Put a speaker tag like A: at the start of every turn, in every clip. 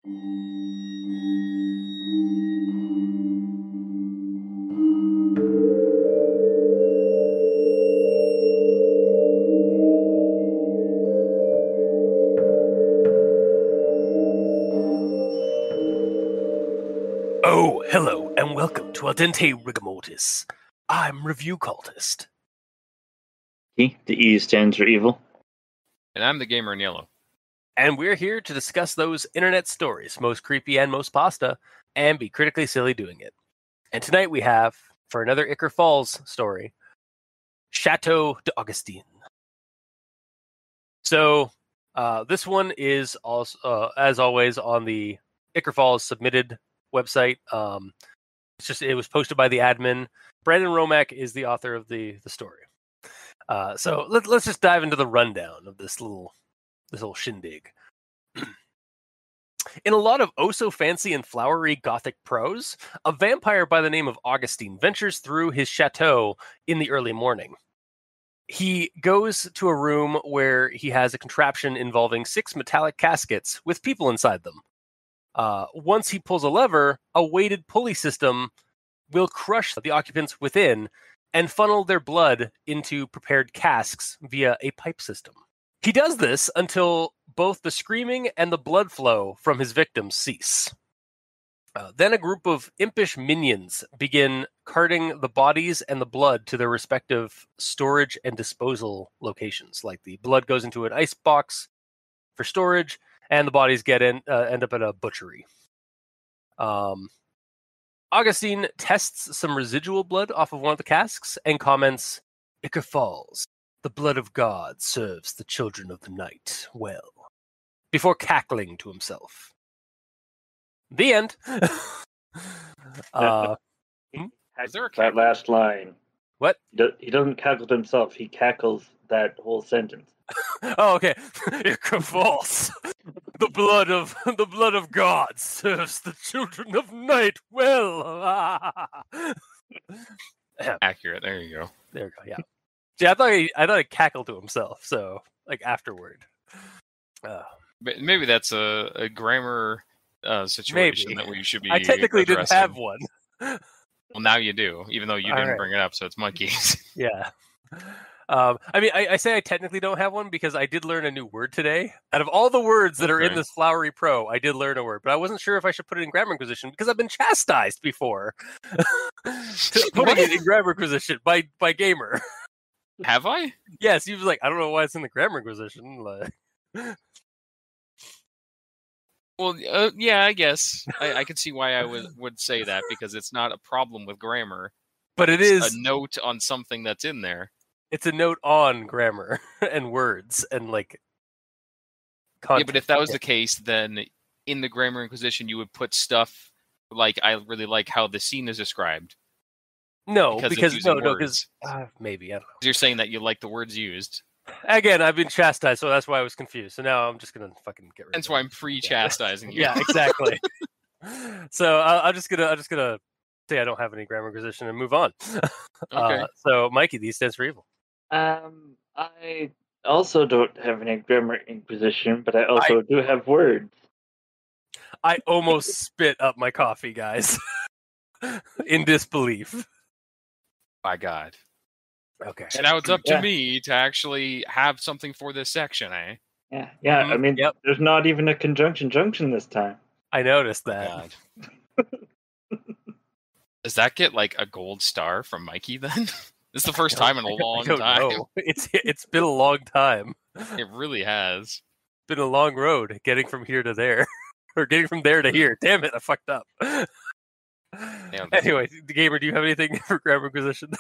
A: Oh, hello, and welcome to Al Dente Rigamortis. I'm Review Cultist.
B: The E stands for evil.
C: And I'm the gamer in yellow.
A: And we're here to discuss those internet stories, most creepy and most pasta, and be critically silly doing it. And tonight we have, for another Ichor Falls story, Chateau d'Augustine. So, this one is also, as always, on the Ichor Falls submitted website. It was posted by the admin. Brandon Romack is the author of the story. So let's just dive into the rundown of this little shindig. In a lot of oh-so-fancy and flowery Gothic prose, a vampire by the name of Augustine ventures through his chateau in the early morning. He goes to a room where he has a contraption involving 6 metallic caskets with people inside them. Once he pulls a lever, a weighted pulley system will crush the occupants within and funnel their blood into prepared casks via a pipe system. He does this until both the screaming and the blood flow from his victims cease. Then a group of impish minions begin carting the bodies and the blood to their respective storage and disposal locations. Like the blood goes into an ice box for storage, and the bodies end up at a butchery. Augustine tests some residual blood off of one of the casks and comments, "Ichor Falls, the blood of God serves the children of the night well," before cackling to himself. The end.
C: Is there a
B: That last line.
A: What?
B: He doesn't cackle to himself. He cackles that whole sentence.
A: Oh, okay. Ichor Falls, the blood of God serves the children of night well.
C: Accurate. There you go.
A: There we go. Yeah. See, I thought he cackled to himself. So, like afterward.
C: But maybe that's a grammar situation that we should be.
A: I technically
C: addressing.
A: didn't have one.
C: Well, now you do, even though you didn't bring it up, so it's monkeys.
A: Yeah. I say I technically don't have one because I did learn a new word today. Out of all the words that are in this Flowery Pro, I did learn a word, but I wasn't sure if I should put it in Grammar Inquisition because I've been chastised before. Putting it in Grammar Inquisition by Gamer.
C: Have I?
A: Yes, he was like, I don't know why it's in the Grammar Inquisition. Like...
C: Well, yeah, I guess. I can see why I would say that, because it's not a problem with grammar.
A: But it is
C: a note on something that's in there.
A: It's a note on grammar and words and like content.
C: Yeah, but if that was the case, then in the Grammar Inquisition you would put stuff like, I really like how the scene is described.
A: No, because maybe, I don't know.
C: You're saying that you like the words used.
A: Again, I've been chastised, so that's why I was confused. So now I'm just gonna fucking get rid of it.
C: That's why I'm pre-chastising you.
A: Yeah, exactly. So I'm just gonna say I don't have any Grammar Inquisition and move on.
C: Okay.
A: So Mikey, these stands for evil.
B: I also don't have any Grammar Inquisition, but I also do have words.
A: I almost spit up my coffee, guys, in disbelief.
C: My God.
A: Okay.
C: And now it's up to me to actually have something for this section, eh?
B: Yeah. Mm-hmm. I mean, There's not even a conjunction junction this time.
A: I noticed that.
C: Does that get like a gold star from Mikey then? This is the first time in a long time.
A: Know. It's been a long time.
C: It really has.
A: It's been a long road getting from here to there. Or getting from there to here. Damn it, I fucked up. Anyway, Gamer, do you have anything for Grammar Inquisition?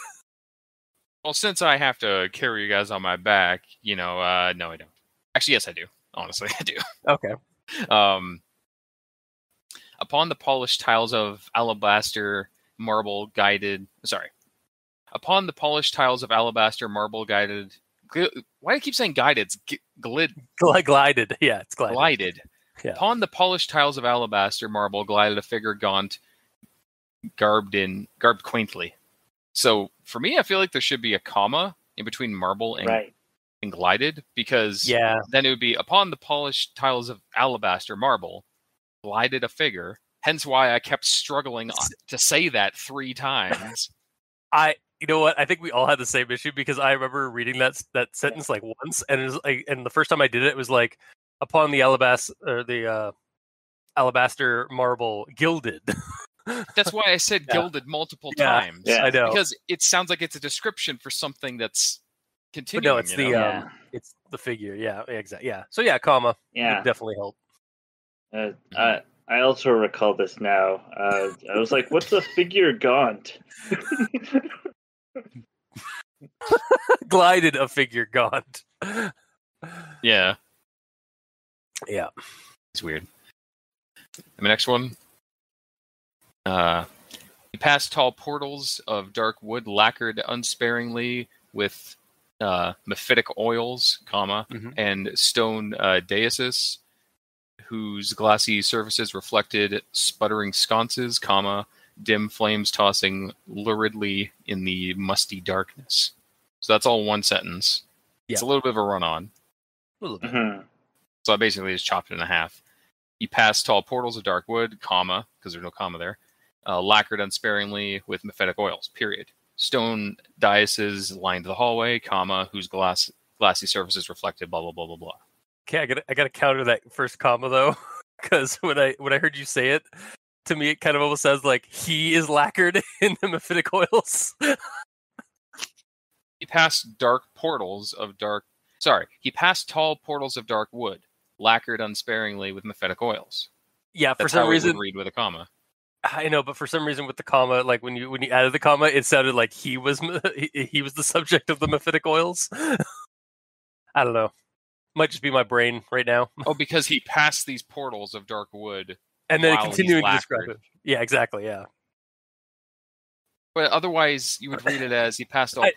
C: Well, since I have to carry you guys on my back, no, I don't. Actually, yes, I do. Honestly, I do.
A: Okay.
C: Upon the polished tiles of alabaster marble guided... Sorry. Upon the polished tiles of alabaster marble guided... Why do I keep saying guided? It's
A: glided. Yeah, it's glided.
C: Glided. Yeah. Upon the polished tiles of alabaster marble glided a figure gaunt, garbed quaintly. So, for me, I feel like there should be a comma in between marble and glided, because then it would be, upon the polished tiles of alabaster marble glided a figure. Hence why I kept struggling to say that 3 times.
A: You know what? I think we all had the same issue because I remember reading that sentence like once, and it was like, and the first time I did it, it was like, upon the alabaster marble gilded.
C: That's why I said gilded multiple times.
A: Yeah, I know.
C: Because it sounds like it's a description for something that's continuing.
A: But no, it's it's the figure. Yeah, exactly. Yeah. So yeah, comma.
B: Yeah.
A: Would definitely help.
B: I also recall this now. I was like, "What's a figure gaunt?"
A: Glided a figure gaunt.
C: Yeah.
A: Yeah.
C: It's weird. And the next one. He passed tall portals of dark wood lacquered unsparingly with mephitic oils, and stone daises, whose glassy surfaces reflected sputtering sconces, dim flames tossing luridly in the musty darkness. So that's all one sentence.
A: Yeah.
C: It's a little bit of a run-on.
A: A little bit.
B: Mm-hmm.
C: So I basically just chopped it in half. He passed tall portals of dark wood, because there's no comma there, lacquered unsparingly with mephitic oils, period. Stone daises lined the hallway, whose glassy surfaces reflected blah, blah, blah, blah, blah.
A: Okay, I gotta counter that first comma though, because when I heard you say it, to me it kind of almost sounds like he is lacquered in the mephitic oils.
C: He passed He passed tall portals of dark wood, lacquered unsparingly with mephitic oils.
A: Yeah,
C: That's
A: for some
C: how
A: reason
C: it would read with a comma.
A: I know, but for some reason with the comma, like when you added the comma, it sounded like he was the subject of the mephitic oils. I don't know. Might just be my brain right now.
C: Oh, because he passed these portals of dark wood,
A: and then continuing to describe it. Yeah, exactly. Yeah.
C: But otherwise, you would read it as he passed all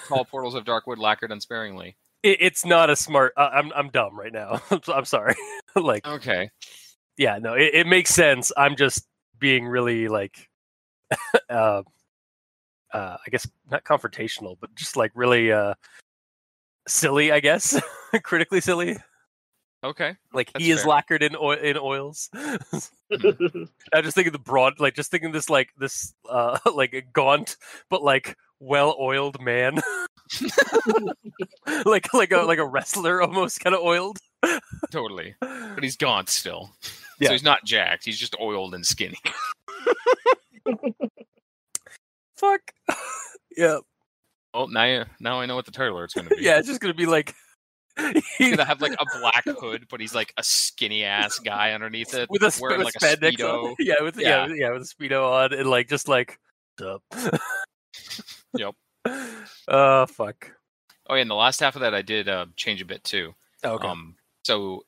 C: tall portals of dark wood lacquered unsparingly.
A: It's not a smart. I'm dumb right now. I'm sorry. Like,
C: okay.
A: Yeah, no, it makes sense. I'm just being really like, I guess not confrontational, but just like really silly. I guess critically silly.
C: Okay,
A: like he is lacquered in oils. I'm just thinking the broad, like just thinking this like like a gaunt but like well oiled man, like a wrestler almost kind of oiled.
C: Totally, but he's gaunt still.
A: Yeah.
C: So he's not jacked. He's just oiled and skinny.
A: Fuck. Yeah.
C: Well, now I know what the title is going to be.
A: Yeah, it's just going to be like
C: he's gonna have like a black hood, but he's like a skinny ass guy underneath it,
A: with a
C: wearing like a Speedo.
A: With a Speedo on, and like just like up.
C: Yep.
A: Oh fuck.
C: Oh yeah, and the last half of that I did change a bit too.
A: Okay.
C: So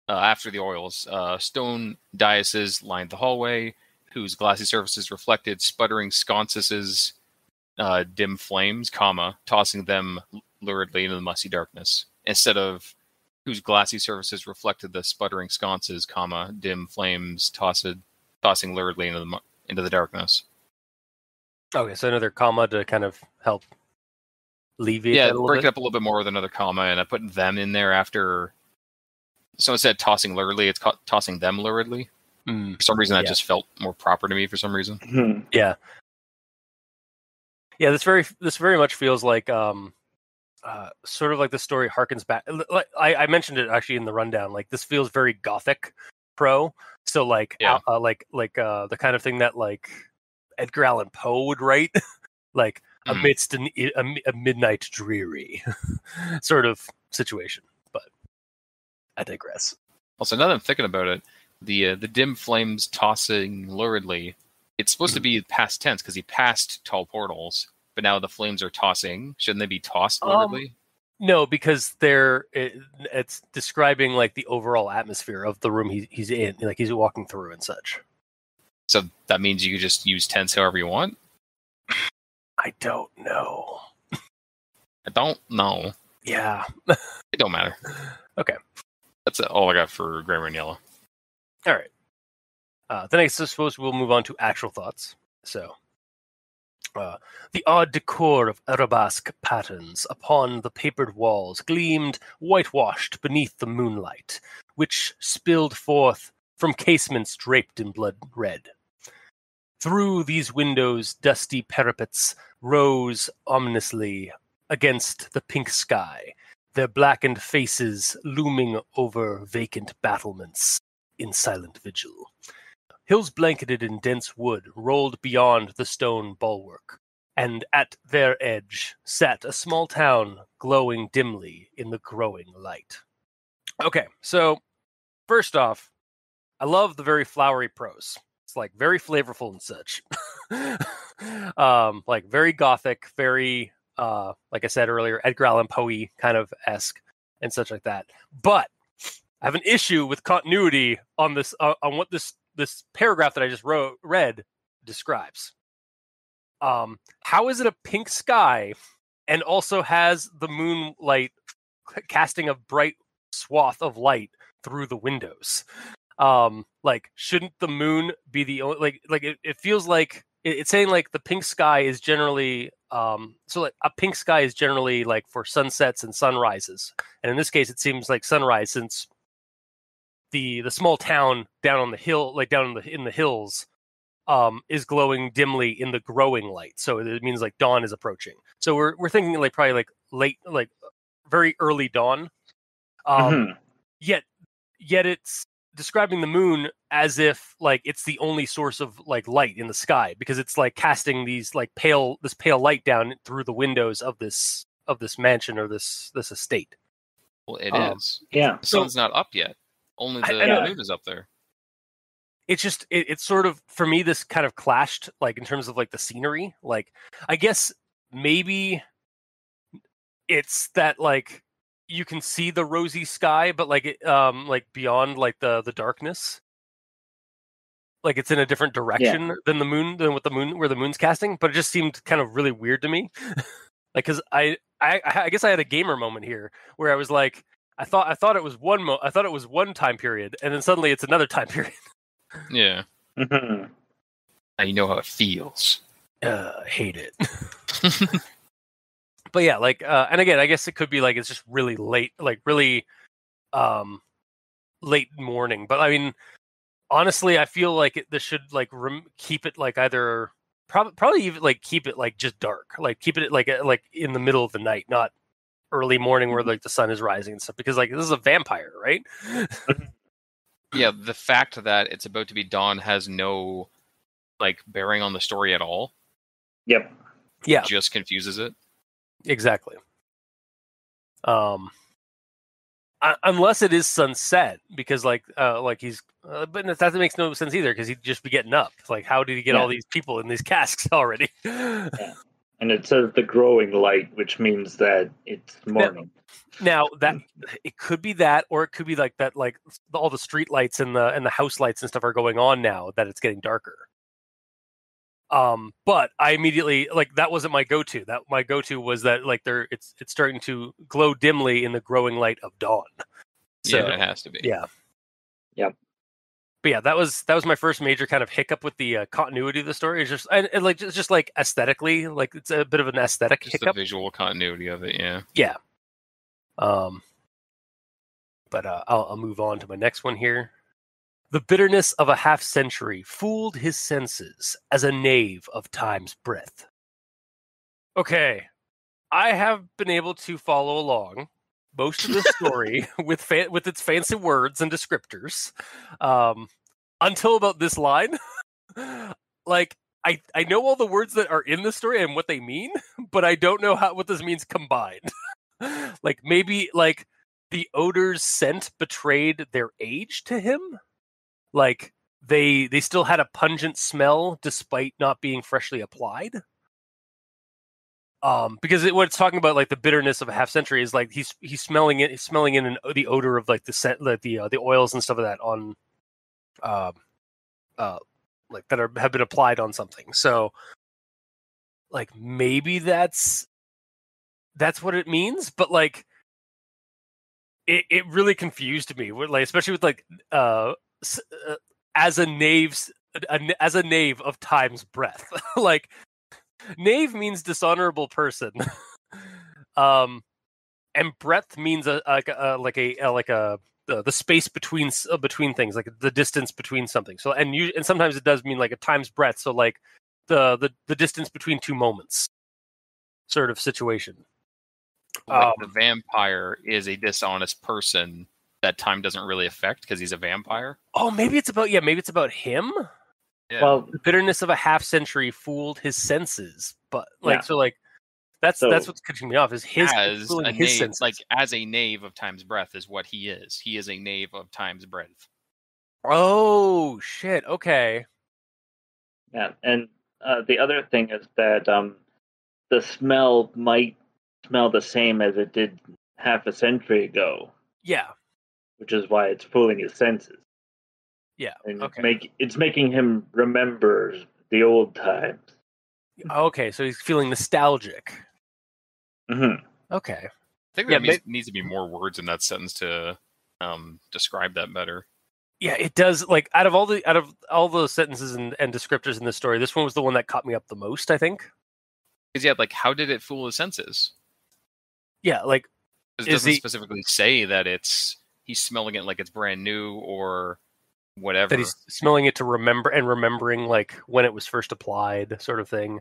C: after the oils, stone daises lined the hallway, whose glassy surfaces reflected sputtering sconces, dim flames, tossing them luridly into the musty darkness. Instead of whose glassy surfaces reflected the sputtering sconces, dim flames tossing luridly into the darkness.
A: Okay, so another comma to kind of help alleviate.
C: Yeah,
A: that
C: break it up a little bit more with another comma, and I put them in there after. So instead of tossing luridly, it's tossing them luridly. For some reason, that just felt more proper to me. For some reason,
A: yeah. This very much feels like sort of like the story harkens back. Like I mentioned it actually in the rundown. Like this feels very gothic pro. So like the kind of thing that like Edgar Allan Poe would write, like amidst a midnight dreary sort of situation. But I digress.
C: Also, now that I'm thinking about it, the dim flames tossing luridly, it's supposed to be past tense because he passed tall portals. But now the flames are tossing. Shouldn't they be tossed luridly?
A: No, because it's describing like the overall atmosphere of the room he's in, like he's walking through and such.
C: So that means you could just use tense however you want?
A: I don't know.
C: I don't know.
A: Yeah.
C: It don't matter.
A: Okay.
C: That's all I got for Grammar in Yellow.
A: All right. Then I suppose we'll move on to actual thoughts. So. The odd decor of arabesque patterns upon the papered walls gleamed whitewashed beneath the moonlight, which spilled forth from casements draped in blood red. Through these windows, dusty parapets rose ominously against the pink sky, their blackened faces looming over vacant battlements in silent vigil. Hills blanketed in dense wood rolled beyond the stone bulwark, and at their edge sat a small town glowing dimly in the growing light. Okay, so first off, I love the very flowery prose. It's like very flavorful and such. Like very gothic, very like I said earlier, Edgar Allan Poe kind of esque and such like that. But I have an issue with continuity on this on what this paragraph that I just read describes. How is it a pink sky and also has the moonlight casting a bright swath of light through the windows? Like, shouldn't the moon be the only, like it feels like it's saying like the pink sky is generally so like a pink sky is generally like for sunsets and sunrises, and in this case it seems like sunrise, since the small town down on the hill, like down in the hills, is glowing dimly in the growing light, so it means like dawn is approaching. So we're thinking like probably like late, like very early dawn. Yet it's describing the moon as if like it's the only source of like light in the sky, because it's like casting these like pale light down through the windows of this mansion or this estate.
C: Well, it is.
B: Yeah.
C: The sun's not up yet. Only the moon is up there.
A: It's just it's sort of, for me, this kind of clashed like in terms of like the scenery. Like, I guess maybe it's that like you can see the rosy sky, but like it, like beyond like the darkness, like it's in a different direction than the moon, than where the moon's casting. But it just seemed kind of really weird to me. Like, because I guess I had a gamer moment here where I was like, I thought it was one time period, and then suddenly it's another time period.
C: Yeah. Now you know how it feels.
A: Hate it. But yeah, like, and again, I guess it could be like it's just really late, like really late morning. But I mean, honestly, I feel like this should like keep it like either probably even like keep it like just dark, like keep it like in the middle of the night, not early morning where like the sun is rising and stuff. Because like this is a vampire, right?
C: Yeah, the fact that it's about to be dawn has no like bearing on the story at all.
B: Yep.
A: Yeah.
C: It just confuses it.
A: Exactly. Unless it is sunset, because like he's, but that makes no sense either, because he'd just be getting up. Like, how did he get all these people in these casks already?
B: Yeah. And it says the growing light, which means that it's morning.
A: Now that it could be that, or it could be like that, like all the street lights and the house lights and stuff are going on now that it's getting darker. But I immediately, like, that wasn't my go-to. That my go-to was that like it's starting to glow dimly in the growing light of dawn. So,
C: yeah, it has to be.
A: Yeah.
B: Yep.
A: But yeah, that was my first major kind of hiccup with the continuity of the story. It's just and like just like aesthetically, like it's a bit of an aesthetic
C: Just
A: hiccup.
C: the visual continuity of it, yeah.
A: Yeah. But I'll move on to my next one here. The bitterness of a half-century fooled his senses as a knave of time's breath. Okay, I have been able to follow along most of the story with its fancy words and descriptors, until about this line. Like, I know all the words that are in the story and what they mean, but I don't know what this means combined. Like, maybe like the odor's scent betrayed their age to him. Like they still had a pungent smell despite not being freshly applied. Because what it's talking about, like the bitterness of a half century, is like he's smelling it. He's smelling in the odor of like the scent, like the oils and stuff of that on, like that have been applied on something. So, like maybe that's what it means. But like, it really confused me. Like especially with like as a knave of time's breath. Like knave means dishonorable person, and breath means a the space between things, like the distance between something. So and sometimes it does mean like a time's breadth. So like the distance between two moments, sort of situation.
C: Like the vampire is a dishonest person that time doesn't really affect because he's a vampire.
A: Oh, maybe it's about him.
C: Yeah.
B: Well,
A: The bitterness of a half century fooled his senses, but like
B: Yeah.
A: so like that's what's catching me off is his
C: as
A: fooling
C: a
A: his
C: knave,
A: senses.
C: like as a knave of time's breadth is what he is. He is a knave of time's breadth.
A: Oh shit! Okay.
B: yeah, and the other thing is that the smell might smell the same as it did half a century ago,
A: Yeah.
B: which is why it's fooling his senses.
A: Yeah.
B: And
A: Okay.
B: it's making him remember the old times.
A: Okay. So he's feeling nostalgic.
B: Mm-hmm.
A: Okay.
C: I think
A: Yeah,
C: there needs to be more words in that sentence to describe that better.
A: Yeah, it does. Like out of all the sentences and descriptors in this story, this one was the one that caught me up the most, I think.
C: Because yeah, like how did it fool his senses?
A: Yeah, like
C: It doesn't specifically say that he's smelling it like it's brand new or whatever.
A: that he's smelling it to remember and remembering like when it was first applied, sort of thing.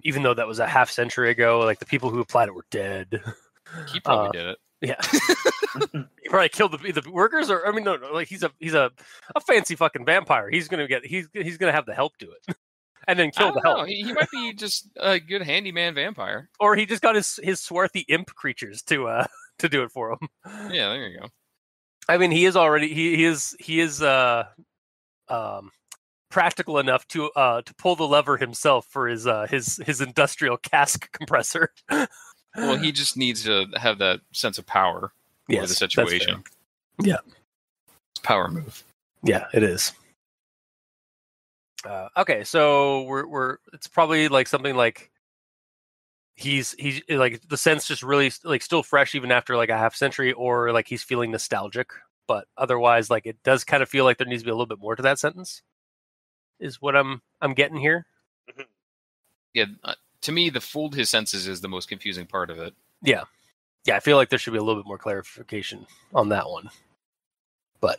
A: Even though that was a half century ago, like the people who applied it were dead.
C: He probably did it.
A: Yeah, he probably killed the workers, or I mean, no, like he's a fancy fucking vampire. He's gonna have the help do it, and then
C: I
A: kill the
C: don't know.
A: help.
C: He might be just a good handyman vampire.
A: Or he just got his swarthy imp creatures to do it for him.
C: Yeah, there you go.
A: I mean, he is practical enough to pull the lever himself for his industrial cask compressor.
C: Well, he just needs to have that sense of power over the situation.
A: Yeah,
C: it's a power move.
A: Yeah, it is. Okay, so we're it's probably like something like he's like the sense just really like still fresh even after like a half century, or like he's feeling nostalgic, but otherwise like it does kind of feel like there needs to be a little bit more to that sentence. Is what I'm getting here.
C: Yeah, to me, the fooled his senses is the most confusing part of it.
A: Yeah, I feel like there should be a little bit more clarification on that one, but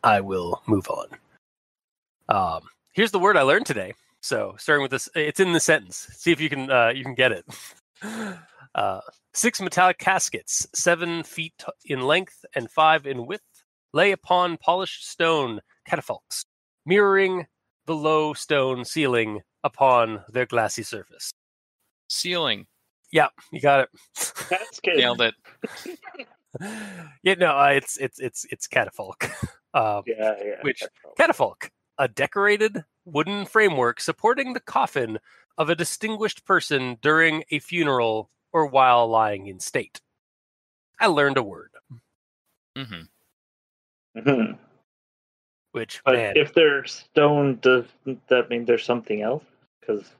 A: I will move on. Here's the word I learned today. So starting with this, it's in the sentence. See if you can get it. 6 metallic caskets, 7 feet in length and 5 in width, lay upon polished stone catafalques, mirroring the low stone ceiling upon their glassy surface.
C: Ceiling.
A: Yeah, you got it.
B: That's good.
C: Nailed it.
A: Yeah, no, it's catafalque.
B: Yeah.
A: Which catafalque, a decorated wooden framework supporting the coffin of a distinguished person during a funeral or while lying in state. I learned a word.
C: Mm-hmm.
B: Mm-hmm.
A: Which,
B: but
A: man,
B: if they're stone, does that mean there's something else? Because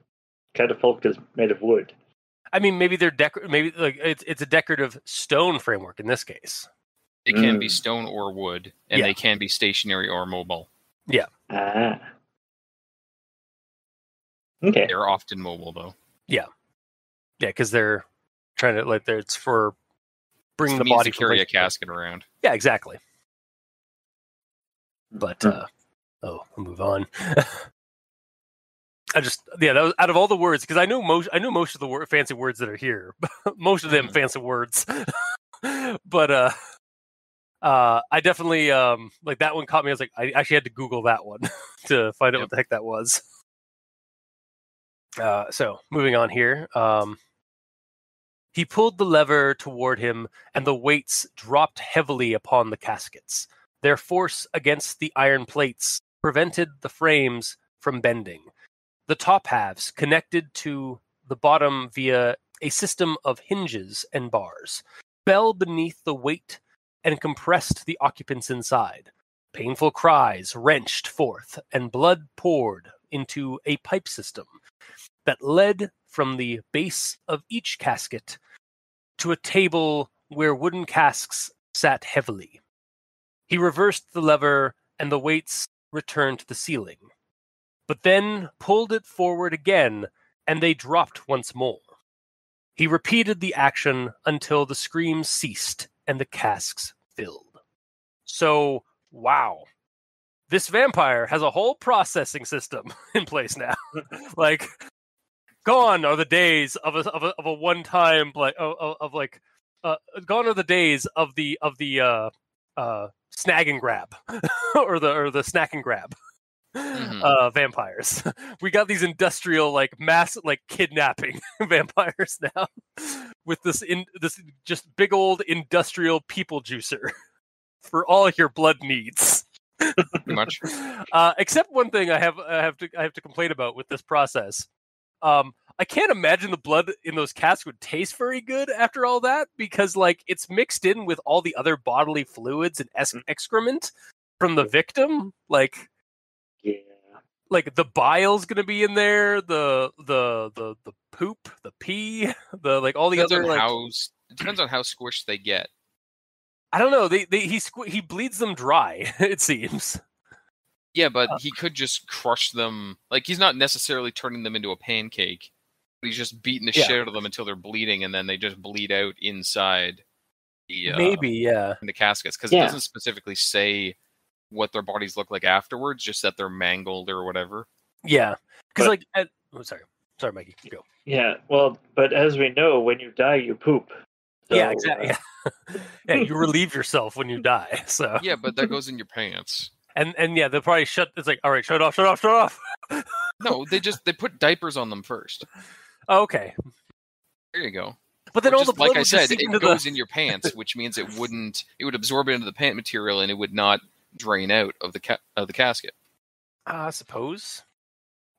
B: catafalque is made of wood.
A: I mean, maybe they're maybe like it's a decorative stone framework in this case.
C: It can be stone or wood, and they can be stationary or mobile.
A: Yeah.
B: Ah. Okay.
C: They're often mobile, though.
A: Yeah, because they're trying to it's for bringing the
C: means
A: body
C: to carry a
A: from
C: casket around.
A: Yeah, exactly. But I'll move on. That was out of all the words, because I know most of the fancy words that are here. Most of them fancy words. But I definitely like that one caught me. I was like, I actually had to Google that one to find out what the heck that was. So moving on here. He pulled the lever toward him, and the weights dropped heavily upon the caskets. Their force against the iron plates prevented the frames from bending. The top halves connected to the bottom via a system of hinges and bars, fell beneath the weight and compressed the occupants inside. Painful cries wrenched forth, and blood poured into a pipe system that led from the base of each casket to a table where wooden casks sat heavily. He reversed the lever, and the weights returned to the ceiling, but then pulled it forward again, and they dropped once more. He repeated the action until the screams ceased and the casks filled. So, wow. This vampire has a whole processing system in place now. Like, gone are the days of a one time gone are the days of the snag and grab or the snack and grab vampires. We got these industrial mass kidnapping vampires now with this just big old industrial people juicer for all your blood needs.
C: Pretty much.
A: Except one thing I have to complain about with this process. I can't imagine the blood in those casks would taste very good after all that, because it's mixed in with all the other bodily fluids and excrement from the victim.
B: Yeah.
A: The bile's gonna be in there, the poop, the pee, all the
C: Depends
A: other
C: it depends on how squished they get.
A: I don't know. He bleeds them dry. It seems.
C: Yeah, but he could just crush them. He's not necessarily turning them into a pancake. But he's just beating the shit out of them until they're bleeding, and then they just bleed out inside the in the caskets, because it doesn't specifically say what their bodies look like afterwards, just that they're mangled or whatever.
A: Yeah, because sorry, Mikey, go.
B: Yeah, well, but as we know, when you die, you poop. So,
A: yeah, exactly. Yeah, you relieve yourself when you die. So
C: yeah, but that goes in your pants.
A: And yeah, they'll probably shut. It's all right, shut off.
C: No, they put diapers on them first.
A: Oh, okay.
C: There you go.
A: But then all the blood
C: like I
A: would
C: said,
A: just
C: it goes in your pants, which means it would absorb into the pant material, and it would not drain out of the casket.
A: I suppose.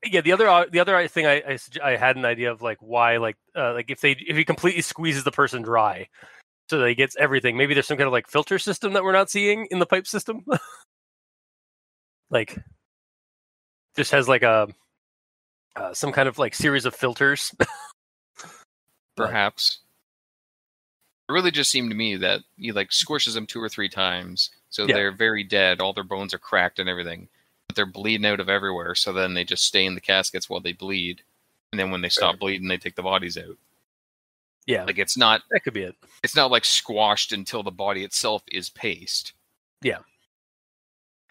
A: Yeah, the other thing I had an idea of why if he completely squeezes the person dry, so that he gets everything. Maybe there's some kind of filter system that we're not seeing in the pipe system. Just has some kind of series of filters.
C: Perhaps. It really just seemed to me that he squishes them 2 or 3 times, so they're very dead. All their bones are cracked and everything, but they're bleeding out of everywhere. So then they just stay in the caskets while they bleed, and then when they stop bleeding, they take the bodies out.
A: Yeah,
C: it's not.
A: That could be it.
C: It's not squashed until the body itself is paste.
A: Yeah.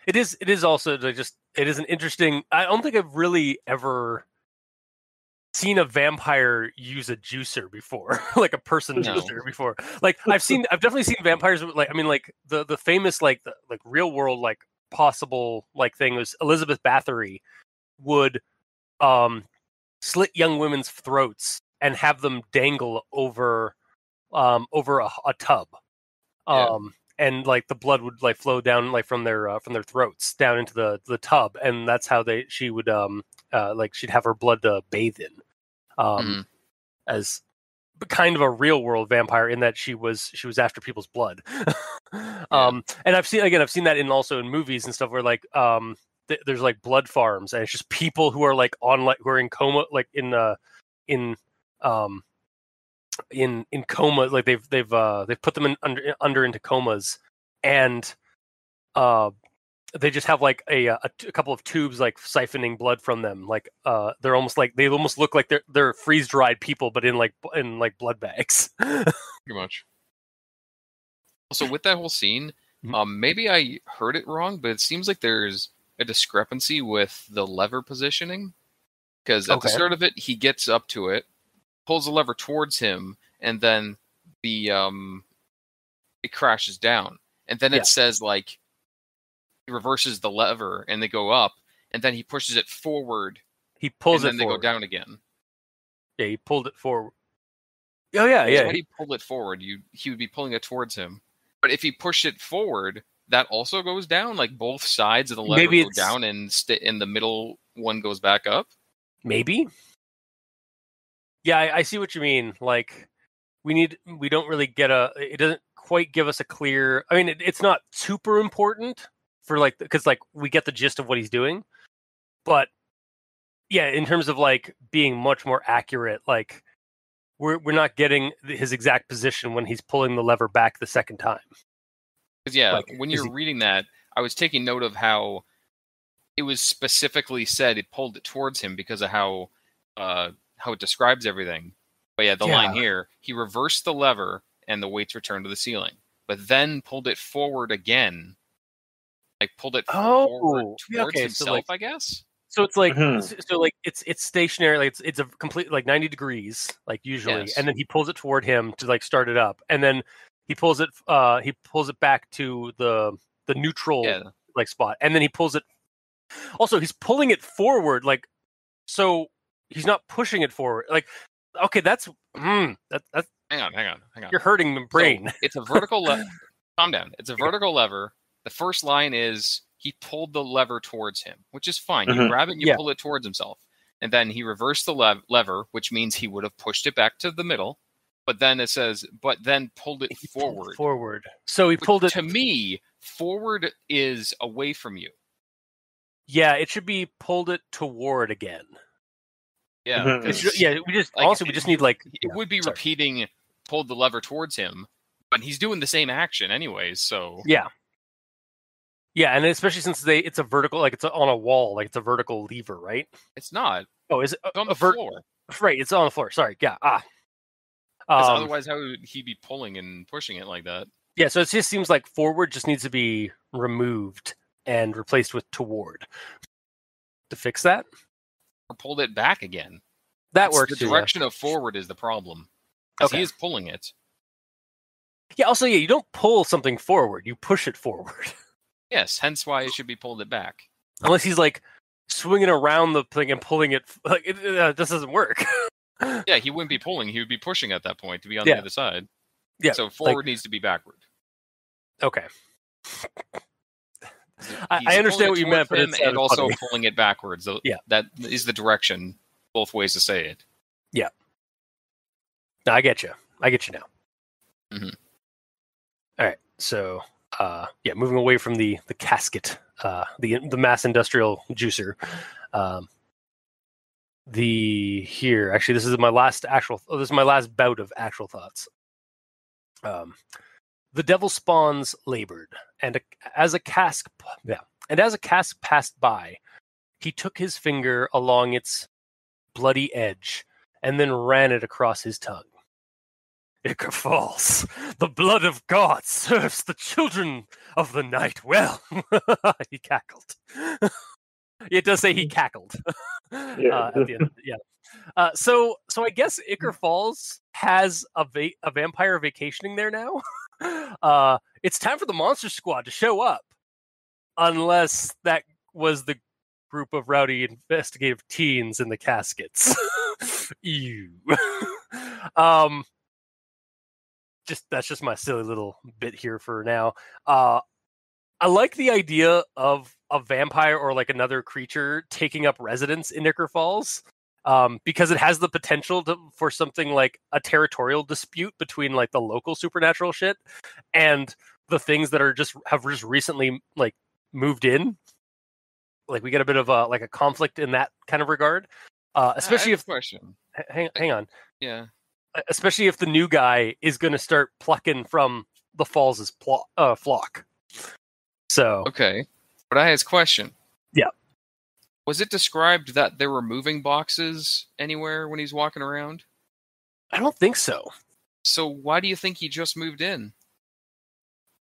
A: It is. It is also it is an interesting. I don't think I've really ever seen a vampire use a juicer before, a person juicer before. I've definitely seen vampires. The famous the real world possible thing was Elizabeth Bathory would slit young women's throats and have them dangle over a tub. And the blood would flow down from their throats down into the tub, and that's how she would she'd have her blood to bathe in, as kind of a real world vampire in that she was after people's blood. And I've seen that also in movies and stuff where there's blood farms, and it's just people who are who are in coma, in coma, they've put them under into comas, and they just have a couple of tubes siphoning blood from them. They're almost they almost look like they're freeze dried people, but in blood bags.
C: Pretty much. Also, with that whole scene, maybe I heard it wrong, but it seems like there's a discrepancy with the lever positioning, because at the start of it, he gets up to it, pulls the lever towards him, and then it crashes down, and then it says he reverses the lever and they go up, and then he pushes it forward.
A: He pulls
C: and
A: it
C: then
A: forward.
C: They go down again.
A: Yeah, he pulled it forward. Oh yeah.
C: When he pulled it forward, he would be pulling it towards him. But if he pushed it forward, that also goes down. Both sides of the lever go down, and the middle one goes back up.
A: Maybe. Yeah, I see what you mean. We don't really get it doesn't quite give us a clear. I mean, it's not super important for because we get the gist of what he's doing, but yeah, in terms of being much more accurate, we're not getting his exact position when he's pulling the lever back the second time.
C: Because when you're reading that, I was taking note of how it was specifically said it pulled it towards him because of how it describes everything. But the line here, he reversed the lever and the weights returned to the ceiling. but then pulled it forward again. Like pulled it forward towards himself, I guess.
A: So it's like it's stationary, like it's a complete like 90 degrees, like usually,
C: Yes.
A: and then he pulls it toward him to like start it up, and then he pulls it back to the neutral like spot, and then he pulls it. Also, he's pulling it forward, like so he's not pushing it forward. Like, okay, that's that's.
C: Hang on.
A: You're hurting the brain.
C: So it's a vertical lever. Calm down. It's a vertical lever. The first line is he pulled the lever towards him, which is fine. You grab it and you pull it towards himself. And then he reversed the lever, which means he would have pushed it back to the middle. But then it says, but then pulled it forward.
A: So he pulled it.
C: To me, forward is away from you.
A: Yeah, it should be pulled it toward again.
C: Yeah.
A: We just need like...
C: It would be repeating, pulled the lever towards him, but he's doing the same action anyways, so...
A: Yeah. Yeah, and especially since it's a vertical, like it's on a wall, like it's a vertical lever, right?
C: It's not.
A: Oh, is it?
C: It's on the floor.
A: Right, it's on the floor. Sorry, yeah.
C: Otherwise, how would he be pulling and pushing it like that?
A: Yeah, so it just seems like forward just needs to be removed and replaced with toward. To fix that?
C: Or pulled it back again.
A: That works.
C: The direction of forward is the problem. Okay. He is pulling it.
A: Yeah, also, you don't pull something forward, you push it forward.
C: Yes, hence why it should be pulled it back.
A: Unless he's like swinging around the thing and pulling it, like this doesn't work.
C: Yeah, he wouldn't be pulling; he would be pushing at that point to be on the other side.
A: Yeah,
C: so forward needs to be backward.
A: Okay, I understand what you meant, but it's
C: and also pulling it backwards. So that is the direction. Both ways to say it.
A: Yeah, no, I get you. I get you now.
C: Mm-hmm.
A: All right, so. Moving away from the casket, the mass industrial juicer. This is my last bout of actual thoughts. The devil spawns labored, and as a cask passed by, he took his finger along its bloody edge and then ran it across his tongue. Ichor falls. The blood of God serves the children of the night well. He cackled. It does say he cackled at the end. Yeah. So I guess Ichor Falls has a vampire vacationing there now. It's time for the Monster Squad to show up, unless that was the group of rowdy investigative teens in the caskets. Ew. That's just my silly little bit here for now. I like the idea of a vampire or like another creature taking up residence in Ichor Falls, because it has the potential for something like a territorial dispute between like the local supernatural shit and the things that have just recently like moved in. Like we get a bit of a conflict in that kind of regard, especially if
C: question.
A: Hang on.
C: Yeah.
A: Especially if the new guy is going to start plucking from the Falls' flock. So
C: okay, but I ask a question.
A: Yeah,
C: was it described that there were moving boxes anywhere when he's walking around?
A: I don't think so.
C: So why do you think he just moved in?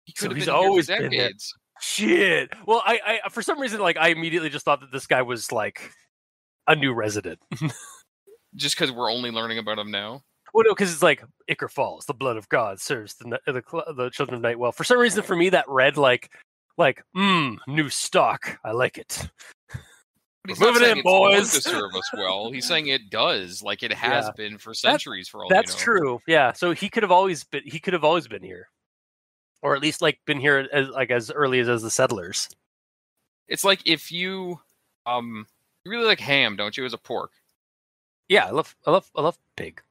C: He could have
A: he's
C: been
A: always
C: here for
A: been there.
C: decades.
A: Shit. Well, I for some reason I immediately just thought that this guy was like a new resident.
C: Just because we're only learning about him now.
A: Well, no, because it's like Ichor Falls, the blood of God serves the children of night well. For some reason, for me, that read like new stock. I like it.
C: But he's
A: moving in, boys.
C: To serve us well. He's saying it does, like it has been for centuries. For all
A: that's
C: we know.
A: True. Yeah. So he could have always been. He could have always been here, or at least like been here as early as the settlers.
C: It's like if you you really like ham, don't you? As a pork.
A: Yeah, I love pig.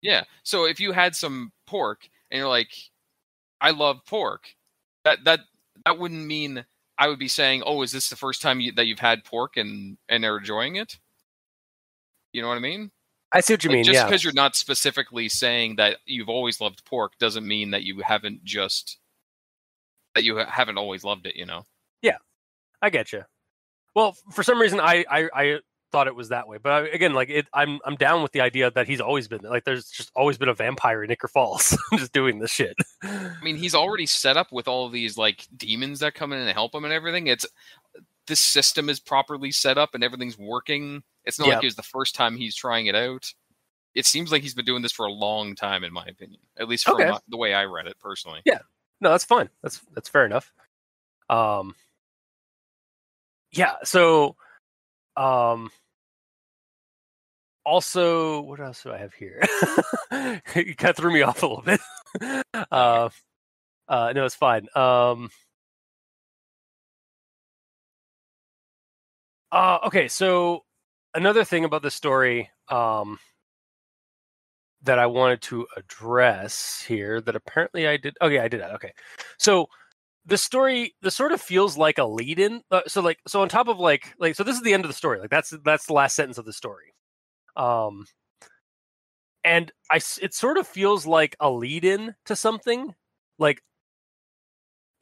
C: Yeah. So if you had some pork and you're like, I love pork, that wouldn't mean I would be saying, oh, is this the first time that you've had pork and are enjoying it? You know what I mean?
A: I see what you mean.
C: Just because you're not specifically saying that you've always loved pork doesn't mean that you haven't always loved it. You know?
A: Yeah, I get you. Well, for some reason, I thought it was that way. But again, like I'm down with the idea that he's always been like there's just always been a vampire in Ichor Falls just doing this shit.
C: I mean, he's already set up with all of these like demons that come in and help him and everything. This system is properly set up and everything's working. It's not like it was the first time he's trying it out. It seems like he's been doing this for a long time, in my opinion. At least from the way I read it personally.
A: Yeah, no, that's fine. That's fair enough. Yeah. So, also, what else do I have here? You kind of threw me off a little bit. No, it's fine. Okay, so another thing about this story that I wanted to address here that apparently I did. Oh yeah, I did that. Okay, so the story, this sort of feels like a lead-in. So on top of like, so this is the end of the story. Like that's the last sentence of the story. And it sort of feels like a lead-in to something, like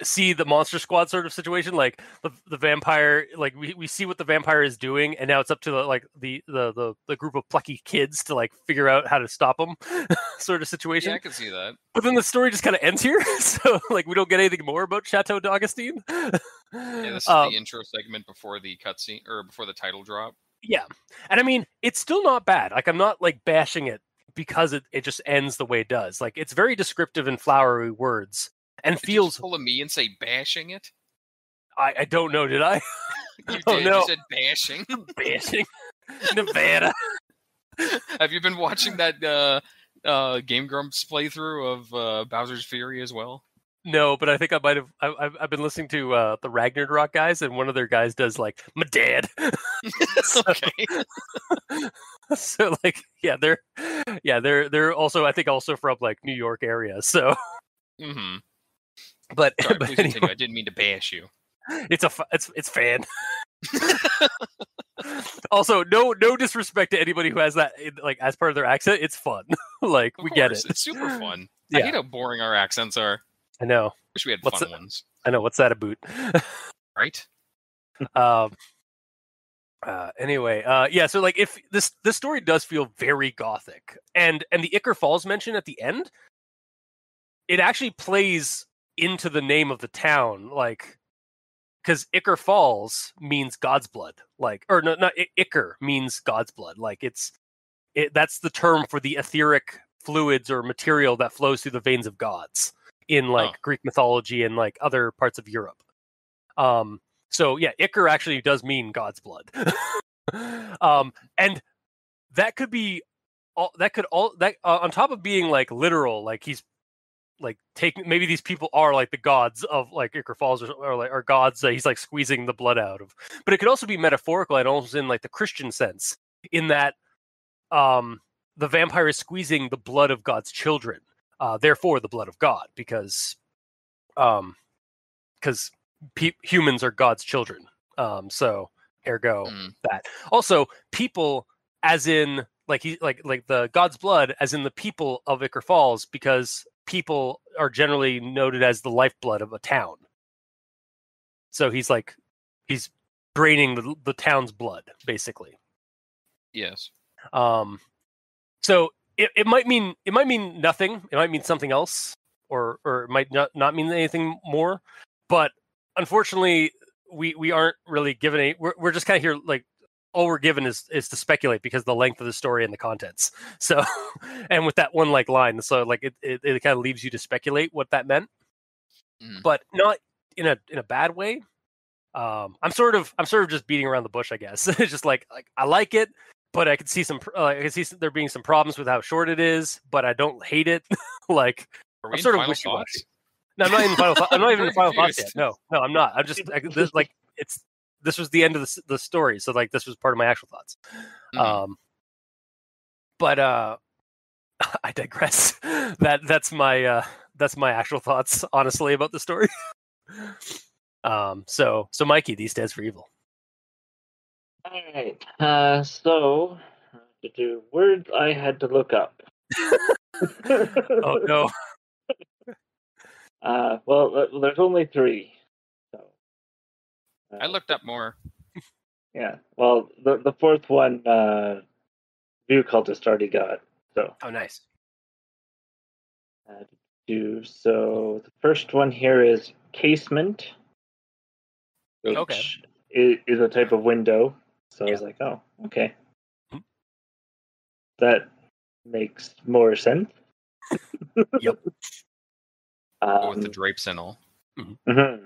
A: see the Monster Squad sort of situation, like the vampire, like we see what the vampire is doing, and now it's up to the group of plucky kids to like figure out how to stop him, sort of situation.
C: Yeah, I can see that.
A: But then the story just kind of ends here, so like we don't get anything more about Chateau d'Augustine.
C: Yeah, this is the intro segment before the cutscene or before the title drop.
A: Yeah, and I mean it's still not bad. Like I'm not like bashing it because it just ends the way it does. Like it's very descriptive and flowery words. And
C: did
A: feels.
C: You just pull a me and say bashing it?
A: I don't know. Did I?
C: You did. No. You said bashing.
A: Bashing. Nevada.
C: Have you been watching that Game Grumps playthrough of Bowser's Fury as well?
A: No, but I think I might have. I've been listening to the Ragnarok guys, and one of their guys does like my dad.
C: Okay.
A: So like, they're also I think also from like New York area. So.
C: Mm-hmm.
A: But,
C: sorry,
A: but
C: please
A: anyway,
C: continue. I didn't mean to bash you.
A: It's fan. Also, no disrespect to anybody who has that like as part of their accent. It's fun. Like we get it.
C: It's super fun.
A: Yeah.
C: I hate how boring our accents are.
A: I know.
C: Wish we had fun ones.
A: I know. What's that about?
C: Right.
A: Anyway, yeah. So like, if this story does feel very gothic, and the Ichor Falls mention at the end, it actually plays into the name of the town, like, because Ichor Falls means God's blood, like, or no, not Ichor means God's blood, like that's the term for the etheric fluids or material that flows through the veins of gods in like Greek mythology and like other parts of Europe. So yeah, Ichor actually does mean God's blood, and that could be on top of being like literal, like he's like taking, maybe these people are like the gods of like Ichor Falls or gods that he's like squeezing the blood out of. But it could also be metaphorical and also in like the Christian sense, in that the vampire is squeezing the blood of God's children, therefore the blood of God, because humans are God's children. So ergo that. Also, people as in like the God's blood as in the people of Ichor Falls, because people are generally noted as the lifeblood of a town. So he's draining the town's blood, basically.
C: Yes.
A: So it might mean nothing. It might mean something else, or it might not mean anything more. But unfortunately, we aren't really given any. We're just kind of here, like, all we're given is to speculate because of the length of the story and the contents. So, and with that one like line, so like it kind of leaves you to speculate what that meant, but not in a bad way. I'm sort of just beating around the bush, I guess. It's just like I like it, but I could see there being some problems with how short it is, but I don't hate it. Like I'm sort of wishy-washy. No, I'm not in final. I'm not even in final thoughts yet. No, I'm not. I'm just this was the end of the story, so like this was part of my actual thoughts. But I digress. That's my actual thoughts, honestly, about the story. So Mikey, these stands for evil.
B: All right. So to do words I had to look up.
A: Oh no.
B: Well, there's only 3. So
C: I looked up more.
B: Yeah. Well, the fourth one, View Cultist already got. So.
A: Oh, nice.
B: So the first one here is casement, which
A: Okay.
B: is a type of window. So I was like, oh, okay. That makes more sense.
A: Yep.
C: With the drapes and all.
B: Mm-hmm.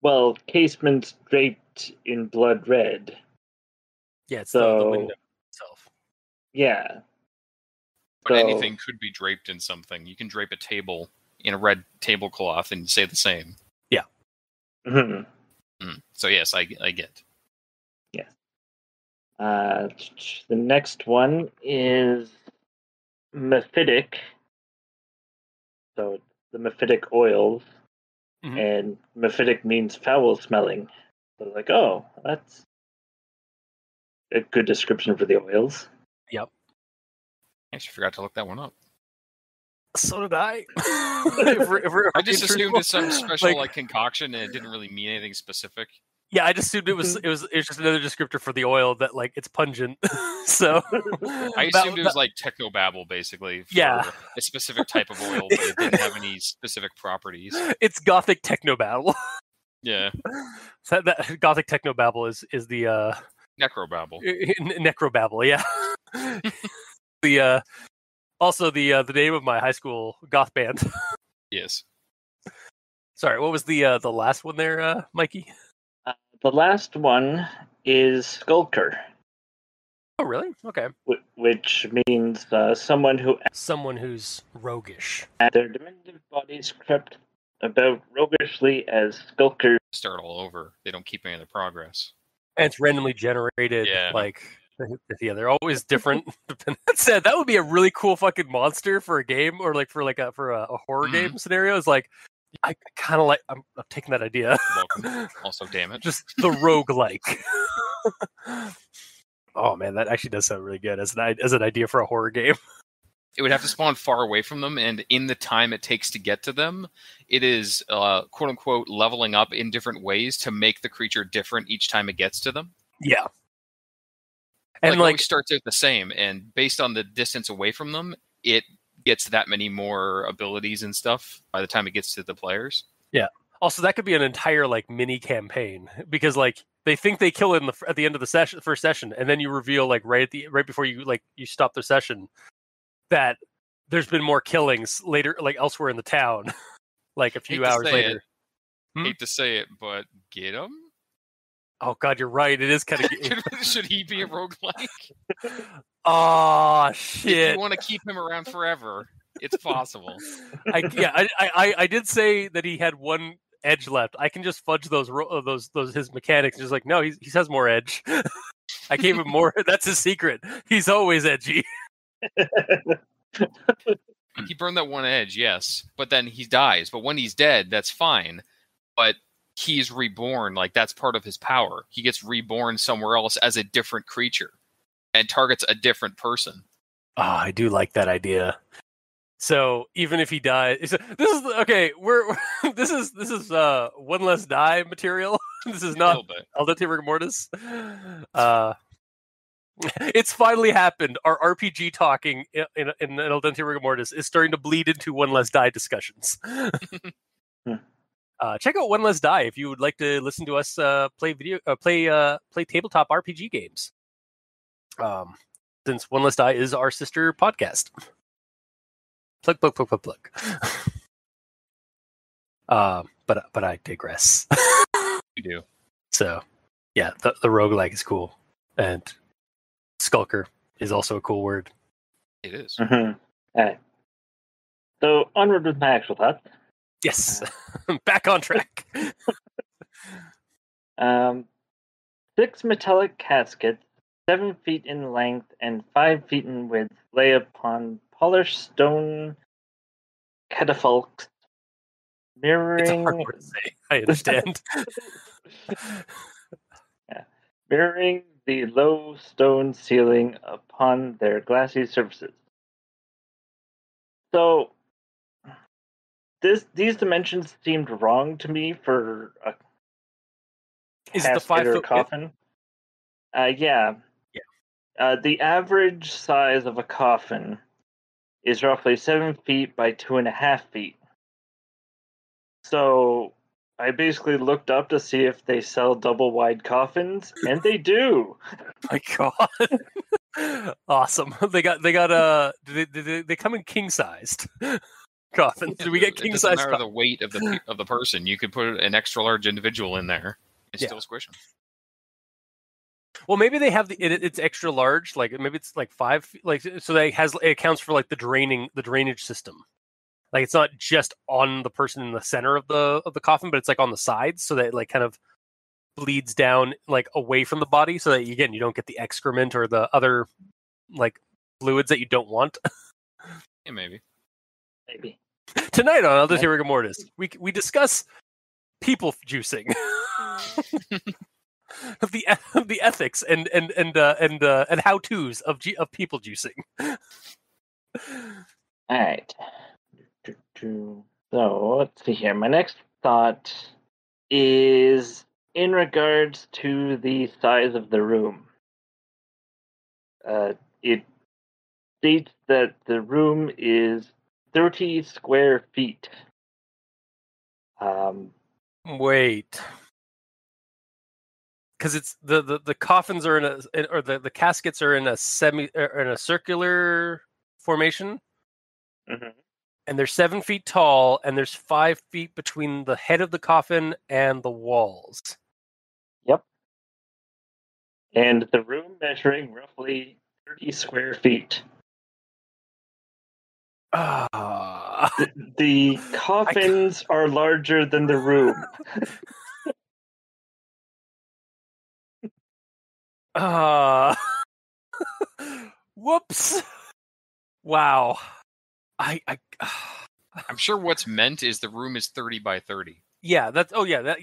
B: Well, casement's draped in blood red.
A: Yeah, it's the window itself.
B: Yeah.
C: But anything could be draped in something. You can drape a table in a red tablecloth and say the same.
A: Yeah.
B: Mm-hmm.
C: So yes, I get.
B: Yes. The next one is mephitic. So the mephitic oils, and mephitic means foul smelling. So like, oh, that's a good description for the oils.
A: Yep.
C: I actually forgot to look that one up.
A: So did I.
C: I just assumed it's some special concoction and it didn't really mean anything specific.
A: Yeah, I just assumed it was just another descriptor for the oil that it's pungent. So
C: I assumed it was like technobabble, basically. For a specific type of oil, but it didn't have any specific properties.
A: It's gothic technobabble.
C: Yeah.
A: So that gothic technobabble is the
C: necrobabble.
A: Necrobabble, yeah. The also the name of my high school goth band.
C: Yes.
A: Sorry, what was the last one there, Mikey?
B: The last one is skulker.
A: Oh, really? Okay.
B: Which means someone
A: who's roguish.
B: Their diminutive bodies crept about roguishly as skulkers.
C: Start all over. They don't keep any of the progress.
A: And it's randomly generated. Yeah, they're always different. That said, that would be a really cool fucking monster for a game, or for a horror game scenario. It's like, I kind of like. I'm taking that idea.
C: Welcome. Also, damn it.
A: Just the roguelike. Oh man, that actually does sound really good as an idea for a horror game.
C: It would have to spawn far away from them, and in the time it takes to get to them, it is quote unquote leveling up in different ways to make the creature different each time it gets to them.
A: Yeah. And
C: always starts out the same, and based on the distance away from them, it gets that many more abilities and stuff by the time it gets to the players.
A: Yeah. Also, that could be an entire mini campaign, because they think they kill it at the end of the first session, and then you reveal right before you you stop the session that there's been more killings later, elsewhere in the town, a few hours later.
C: Hate to say it, but get him.
A: Oh god, you're right. It is kind of.
C: Should he be a roguelike?
A: Oh shit!
C: If you want to keep him around forever, it's possible.
A: I did say that he had one edge left. I can just fudge those his mechanics. Just no, he has more edge. I gave him more. That's his secret. He's always edgy.
C: He burned that one edge, yes, but then he dies. But when he's dead, that's fine. But he's reborn. That's part of his power. He gets reborn somewhere else as a different creature and targets a different person.
A: Oh, I do like that idea. So even if he dies, this is okay. This is one less die material. This is not Al dente rigor mortis. It's finally happened. Our RPG talking in Al dente rigor mortis is starting to bleed into one less die discussions. Check out One Less Die if you would like to listen to us play tabletop RPG games. Since One Less Die is our sister podcast. Plug. But I digress.
C: You do.
A: So, yeah, the roguelike is cool, and skulker is also a cool word.
C: It is.
B: Mm-hmm. All right. So onward with my actual thoughts.
A: Yes, back on track.
B: 6 metallic caskets, 7 feet in length and 5 feet in width, lay upon polished stone catafalques, mirroring.
A: It's a hard word to say. I understand.
B: Mirroring the low stone ceiling upon their glassy surfaces. So. These dimensions seemed wrong to me for
A: Is it the
B: casket or
A: 5 foot
B: coffin. Yeah. The average size of a coffin is roughly 7 feet by 2.5 feet. So I basically looked up to see if they sell double wide coffins, and they do.
A: My God. Awesome. They got they come in king sized coffins.
C: Yeah,
A: Do we get king
C: it doesn't
A: sized
C: matter the weight of the person. You could put an extra large individual in there and still squish them.
A: Well, maybe they have it's extra large, like maybe it's like 5 feet, like so that it accounts for like the drainage system. Like it's not just on the person in the center of the coffin, but it's like on the sides, so that it like kind of bleeds down like away from the body, so that you don't get the excrement or the other like fluids that you don't want.
C: Yeah, maybe.
A: Tonight on Elders Rigor Mortis, we discuss people juicing. of the ethics and how to's of people juicing.
B: All right. So let's see here. My next thought is in regards to the size of the room. It states that the room is 30 square feet.
A: Wait. Because it's the coffins are the caskets are in a circular formation, and they're 7 feet tall, and there's 5 feet between the head of the coffin and the walls.
B: Yep. And the room measuring roughly 30 square feet. The coffins are larger than the room.
A: Whoops! Wow. I'm
C: sure what's meant is the room is 30 by 30.
A: Yeah, that's
B: that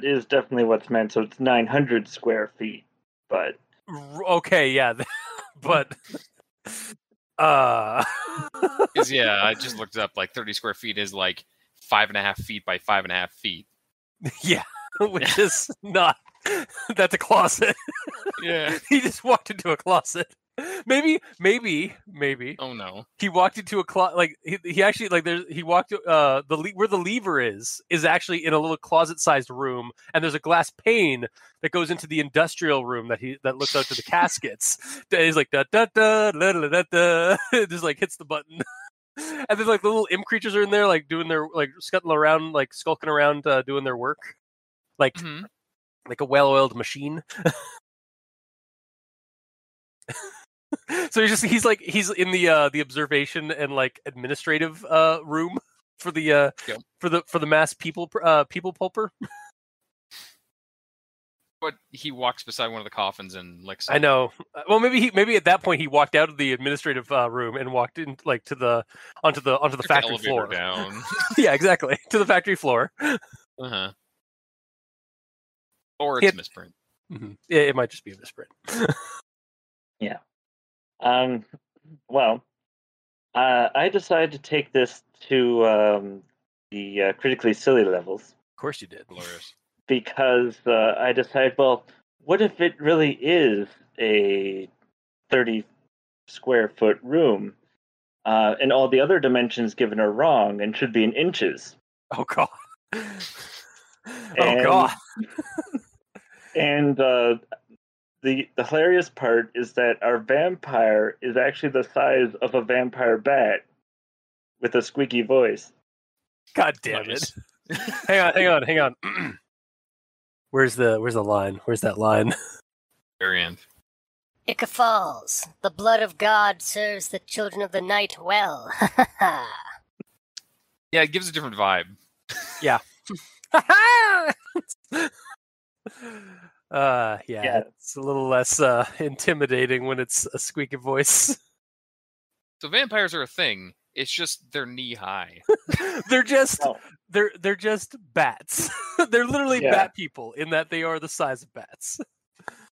B: is definitely what's meant. So it's 900 square feet, but
A: okay, yeah, but
C: because I just looked it up. Like 30 square feet is like 5.5 feet by 5.5 feet.
A: Yeah, which is not. That's a closet.
C: Yeah,
A: he just walked into a closet. Maybe.
C: Oh no!
A: He walked into a closet. Like he actually like there's he walked where the lever is actually in a little closet-sized room, and there's a glass pane that goes into the industrial room that looks out to the caskets. He's like da da da da da da da. Just like hits the button, and then like the little imp creatures are in there, like doing their like skulking around, doing their work, like a well-oiled machine. So he's in the observation and like administrative room for the mass people pulper.
C: But he walks beside one of the coffins and licks it.
A: I know. Well, maybe at that point he walked out of the administrative room and walked in like onto the factory floor.
C: Down.
A: Yeah, exactly, to the factory floor.
C: Or it's a misprint.
A: Mm-hmm. It might just be a misprint.
B: Yeah. Well, I decided to take this to the critically silly levels.
A: Of course you did.
C: Glorious.
B: Because I decided, well, what if it really is a 30 square foot room, and all the other dimensions given are wrong and should be in inches?
A: Oh God. God.
B: And the hilarious part is that our vampire is actually the size of a vampire bat with a squeaky voice.
A: God damn it. Hang on. Where's the line? Where's that line?
C: Very end.
D: Ichor falls. The blood of God serves the children of the night well.
C: Yeah, it gives a different vibe.
A: Yeah. It's a little less intimidating when it's a squeaky voice.
C: So vampires are a thing. It's just they're knee high.
A: they're just bats. They're literally bat people in that they are the size of bats.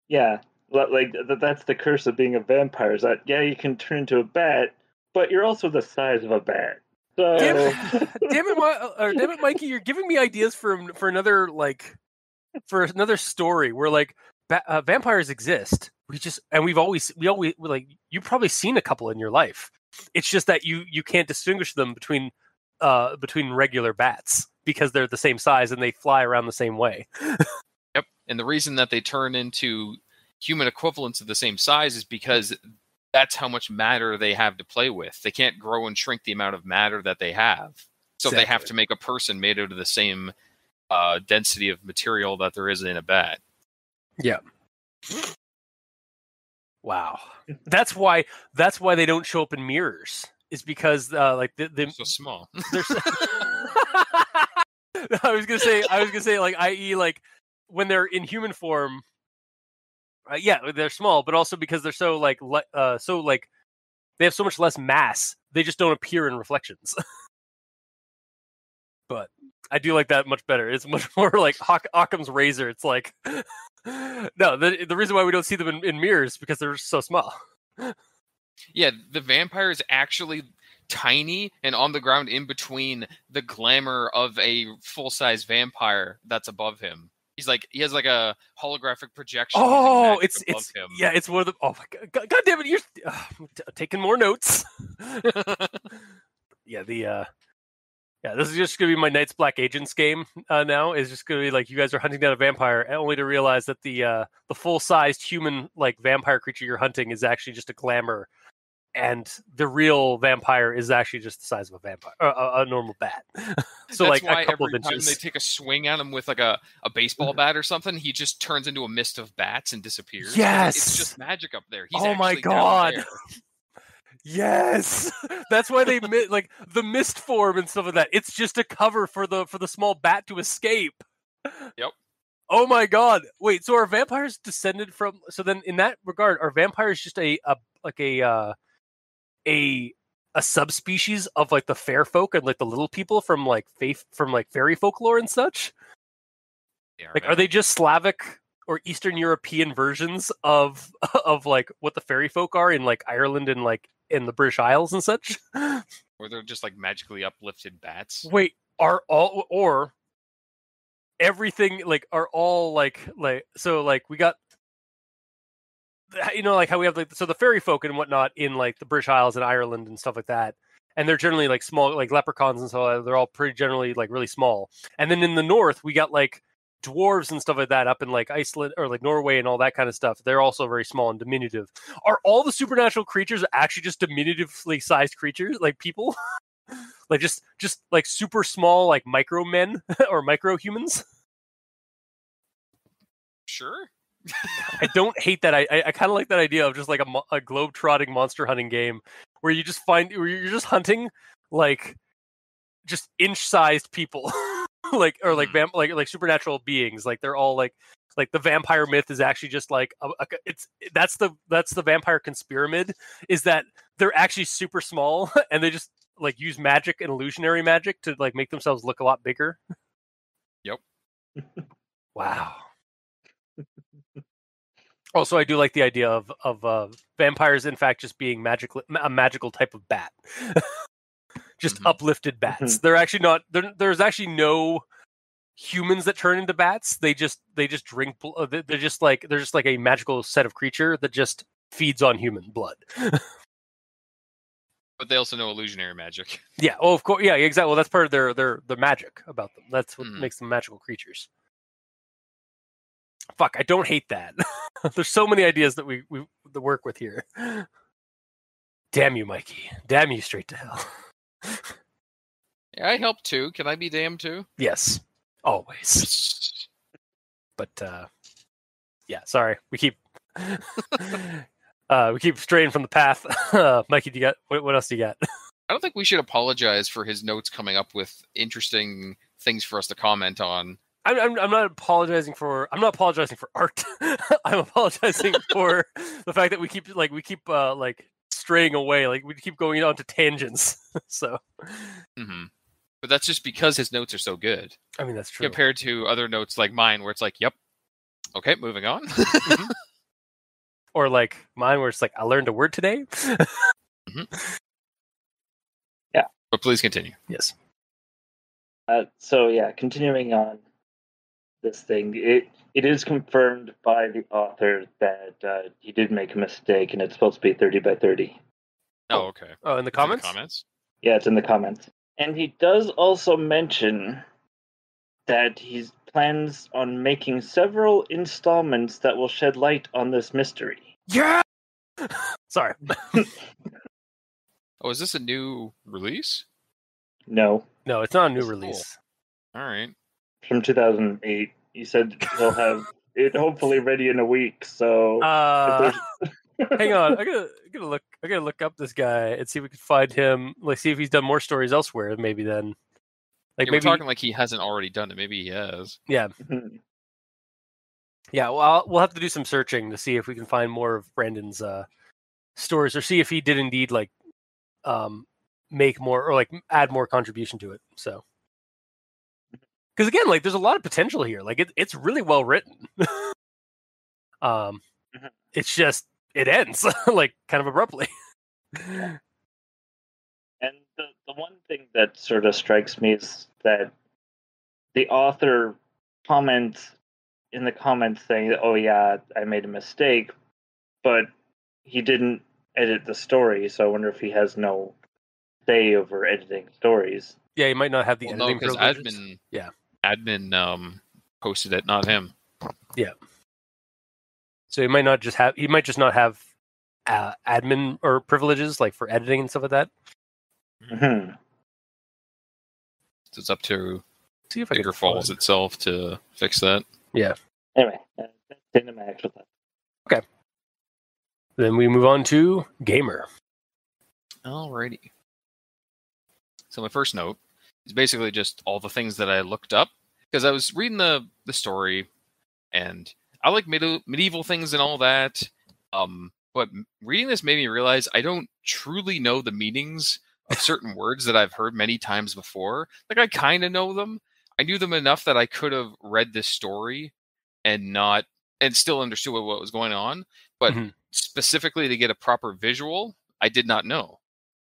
B: Yeah, like that's the curse of being a vampire. Is that you can turn into a bat, but you're also the size of a bat. So
A: damn it, Mikey, you're giving me ideas for another story where vampires exist. We've always like, you've probably seen a couple in your life. It's just that you can't distinguish them between regular bats because they're the same size and they fly around the same way.
C: Yep. And the reason that they turn into human equivalents of the same size is because that's how much matter they have to play with. They can't grow and shrink the amount of matter that they have. So They have to make a person made out of the same density of material that there is in a bat. Yeah.
A: Wow. That's why they don't show up in mirrors. Is because they're
C: so small.
A: They're I was gonna say like, i.e., like when they're in human form. They're small, but also because they're so they have so much less mass. They just don't appear in reflections. But I do like that much better. It's much more like Occam's razor. It's like, no, the reason why we don't see them in mirrors is because they're so small.
C: Yeah, the vampire is actually tiny and on the ground in between the glamour of a full-size vampire that's above him. He has like a holographic projection.
A: Oh,
C: it's above him.
A: Yeah, it's one of the. Oh my God damn it! You're taking more notes. This is just gonna be my Night's Black Agents game now. Is just gonna be like, you guys are hunting down a vampire, only to realize that the full-sized human like vampire creature you're hunting is actually just a glamour, and the real vampire is actually just the size of a vampire, a normal bat. So
C: that's
A: like
C: why
A: a couple
C: every
A: of inches.
C: time they take a swing at him with like a baseball bat or something, he just turns into a mist of bats and disappears.
A: Yes,
C: it's just magic up there. He's
A: oh my God.
C: Down there.
A: Yes, that's why they like the mist form and stuff like that. It's just a cover for the small bat to escape.
C: Yep.
A: Oh my God! Wait, so are vampires descended from? So then, in that regard, are vampires just a subspecies of like the fair folk and like the little people from like fairy folklore and such? Are they just Slavic or Eastern European versions of like what the fairy folk are in like Ireland and like in the British Isles and such?
C: Or they're just like magically uplifted bats?
A: Wait, are all or everything like are all like so like we got, you know, like how we have like, so the fairy folk and whatnot in like the British Isles and Ireland and stuff like that, and they're generally like small, like leprechauns and so they're all pretty generally like really small. And then in the north we got like dwarves and stuff like that up in like Iceland or like Norway and all that kind of stuff. They're also very small and diminutive. Are all the supernatural creatures actually just diminutively sized creatures, like people? Like just like super small, like micro men or micro humans?
C: Sure.
A: I don't hate that. I kind of like that idea of just like a globe-trotting monster hunting game where you just where you're just hunting like just inch-sized people. like supernatural beings. Like they're all like the vampire myth is actually just like that's the vampire conspiramid, is that they're actually super small and they just like use magic and illusionary magic to like make themselves look a lot bigger.
C: Yep.
A: Wow. Also, I do like the idea of vampires, in fact, just being a magical type of bat. Just uplifted bats. They're actually not. There's actually no humans that turn into bats. They just drink. They're just like a magical set of creature that just feeds on human blood.
C: But they also know illusionary magic.
A: Yeah. Oh, of course. Yeah. Exactly. Well, that's part of their magic about them. That's what makes them magical creatures. Fuck, I don't hate that. There's so many ideas that we work with here. Damn you, Mikey. Damn you straight to hell.
C: Yeah, I help too. Can I be damned too?
A: Yes. Always. But yeah, sorry. We keep straying from the path. Mikey, do you got what else do you got?
C: I don't think we should apologize for his notes coming up with interesting things for us to comment on.
A: I'm not apologizing for art. I'm apologizing for the fact that we keep straying away, like we keep going on to tangents. So,
C: but that's just because his notes are so good.
A: I mean, that's true
C: compared to other notes like mine, where it's like, "Yep, okay, moving on."
A: Or like mine, where it's like, "I learned a word today."
B: Yeah,
C: But please continue.
A: Yes.
B: So yeah, continuing on this thing, it is confirmed by the author that he did make a mistake, and it's supposed to be 30 by 30.
C: Oh, okay.
A: Oh, in the
C: It's
A: comments?
C: In the comments?
B: Yeah, it's in the comments. And he does also mention that he plans on making several installments that will shed light on this mystery.
A: Yeah! Sorry.
C: Oh, is this a new release?
B: No,
A: No, it's not a new
B: It's
A: release.
C: All right.
B: from 2008. He said he'll have it hopefully ready in a week. So
A: Hang on, I gotta look up this guy and see if we can find him. Like, see if he's done more stories elsewhere. Maybe then, like
C: Yeah,
A: maybe
C: we're talking like he hasn't already done it. Maybe he has.
A: yeah, yeah. Well, we'll have to do some searching to see if we can find more of Brandon's stories, or see if he did indeed like make more or like add more contribution to it. So, because again, like there's a lot of potential here. Like it's really well written. It's just it ends like kind of abruptly.
B: And the one thing that sort of strikes me is that the author comments in the comments saying, "Oh yeah, I made a mistake," but he didn't edit the story, so I wonder if he has no say over editing stories.
A: Yeah, he might not have the
C: Well, no,
A: editing
C: because
A: privileges.
C: admin posted it, not him.
A: Yeah. So he might not just have. He might just not have admin or privileges like for editing and stuff like that.
B: Mm-hmm.
C: So it's up to
A: See if I
C: Ichor
A: can
C: Falls
A: find-
C: itself to fix that.
A: Yeah.
B: Anyway, that's into my actual thought.
A: Okay. Then we move on to Gamer.
C: Alrighty. So my first note is basically just all the things that I looked up because I was reading the story, and I like medieval things and all that. But reading this made me realize I don't truly know the meanings of certain words that I've heard many times before. Like I kind of know them. I knew them enough that I could have read this story and still understood what was going on. But specifically to get a proper visual, I did not know.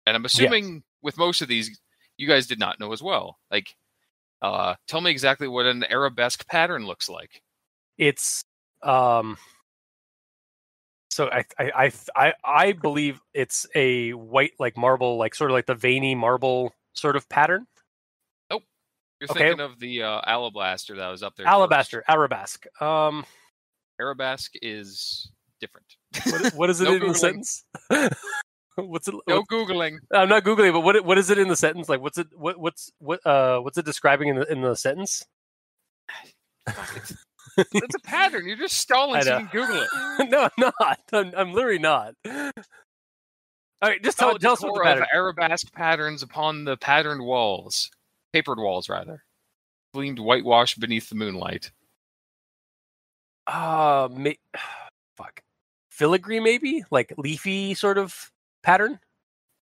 C: And I'm assuming with most of these, you guys did not know as well. Like, tell me exactly what an arabesque pattern looks like.
A: It's so I believe it's a white like marble, like sort of like the veiny marble sort of pattern.
C: Nope. You're thinking of the alabaster that was up there.
A: Arabesque.
C: Arabesque is different.
A: What is it
C: No
A: in the
C: Googling.
A: sentence? What's it?
C: No Googling.
A: I'm not googling, but what is it in the sentence? Like, what's it describing in the sentence?
C: It's a pattern. You're just stalling so you can Google it.
A: No, I'm not. I'm literally not. All right, just tell us what the
C: Decor
A: pattern.
C: of arabesque patterns upon the patterned walls, papered walls rather, gleamed whitewash beneath the moonlight.
A: Fuck. Filigree, maybe like leafy sort of pattern.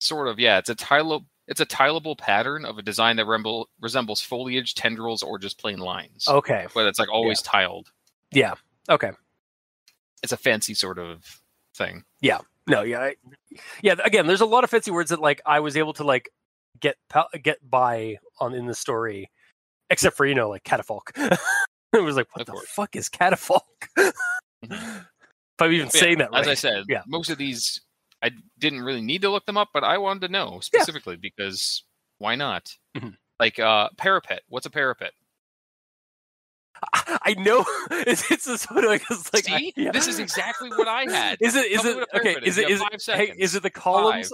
C: Sort of, yeah. It's a tileable pattern of a design that resembles foliage, tendrils, or just plain lines.
A: Okay,
C: But it's like always tiled.
A: yeah. Okay.
C: It's a fancy sort of thing.
A: Yeah. No. Yeah. Again, there's a lot of fancy words that like I was able to like get by on in the story, except for like catafalque. It was like, what the fuck is catafalque? If I'm even saying that right.
C: As I said, most of these I didn't really need to look them up, but I wanted to know specifically because why not? Like parapet. What's a parapet?
A: I know it's a sort of like
C: see. This is exactly what I had.
A: Is it okay? Is it the columns?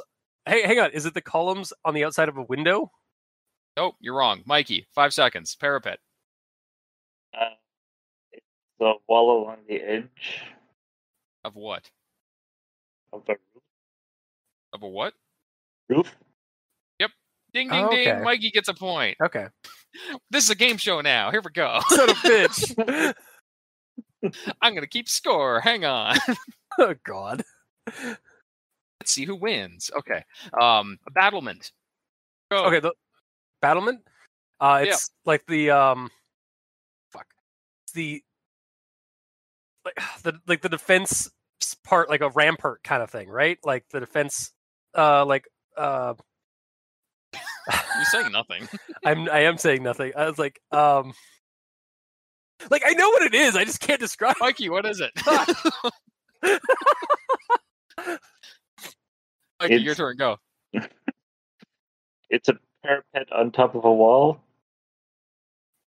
C: 5.
A: Hey, hang on. Is it the columns on the outside of a window?
C: Nope, you're wrong, Mikey. 5 seconds. Parapet.
B: It's the wall along the edge
C: Of what?
B: of a roof.
C: Of a what?
B: Roof.
C: Yep. Ding, ding, ding. Mikey gets a point.
A: Okay.
C: This is a game show now. Here we go.
A: Son of a bitch.
C: I'm going to keep score. Hang on.
A: Oh, God.
C: Let's see who wins. Okay. A battlement. Go.
A: Okay, the battlement? It's like the It's the the defense part, like a rampart kind of thing, right? Like the defense
C: You're saying nothing.
A: I am saying nothing. I was like, I know what it is. I just can't describe.
C: Mikey, what is it? Mikey, your turn. Go.
B: It's a parapet on top of a wall.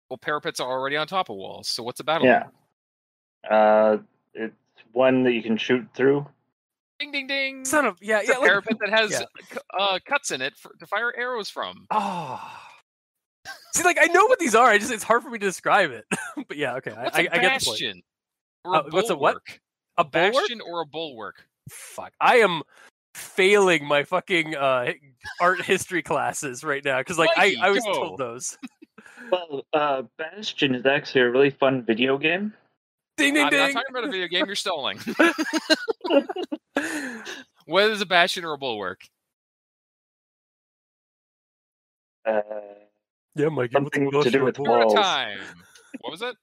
C: Well, parapets are already on top of walls, so what's a battle?
B: Yeah. It's one that you can shoot through.
C: Ding, ding, ding.
A: Son of
C: It's a parapet that has cuts in it to fire arrows from.
A: Oh. See, I know what these are. It's hard for me to describe it. But yeah, okay. I get the point.
C: Bastion? Or a
A: what's a what?
C: A bastion or a bulwark?
A: Fuck. I am failing my fucking art history classes right now because
C: Mikey,
A: I was told those.
B: Well, Bastion is actually a really fun video game.
A: Ding, ding,
C: I'm
A: ding.
C: not talking about a video game. You're stalling. What is a bastion or a bulwark?
A: Yeah, Mike.
B: Something to do with walls.
C: Time. What was it?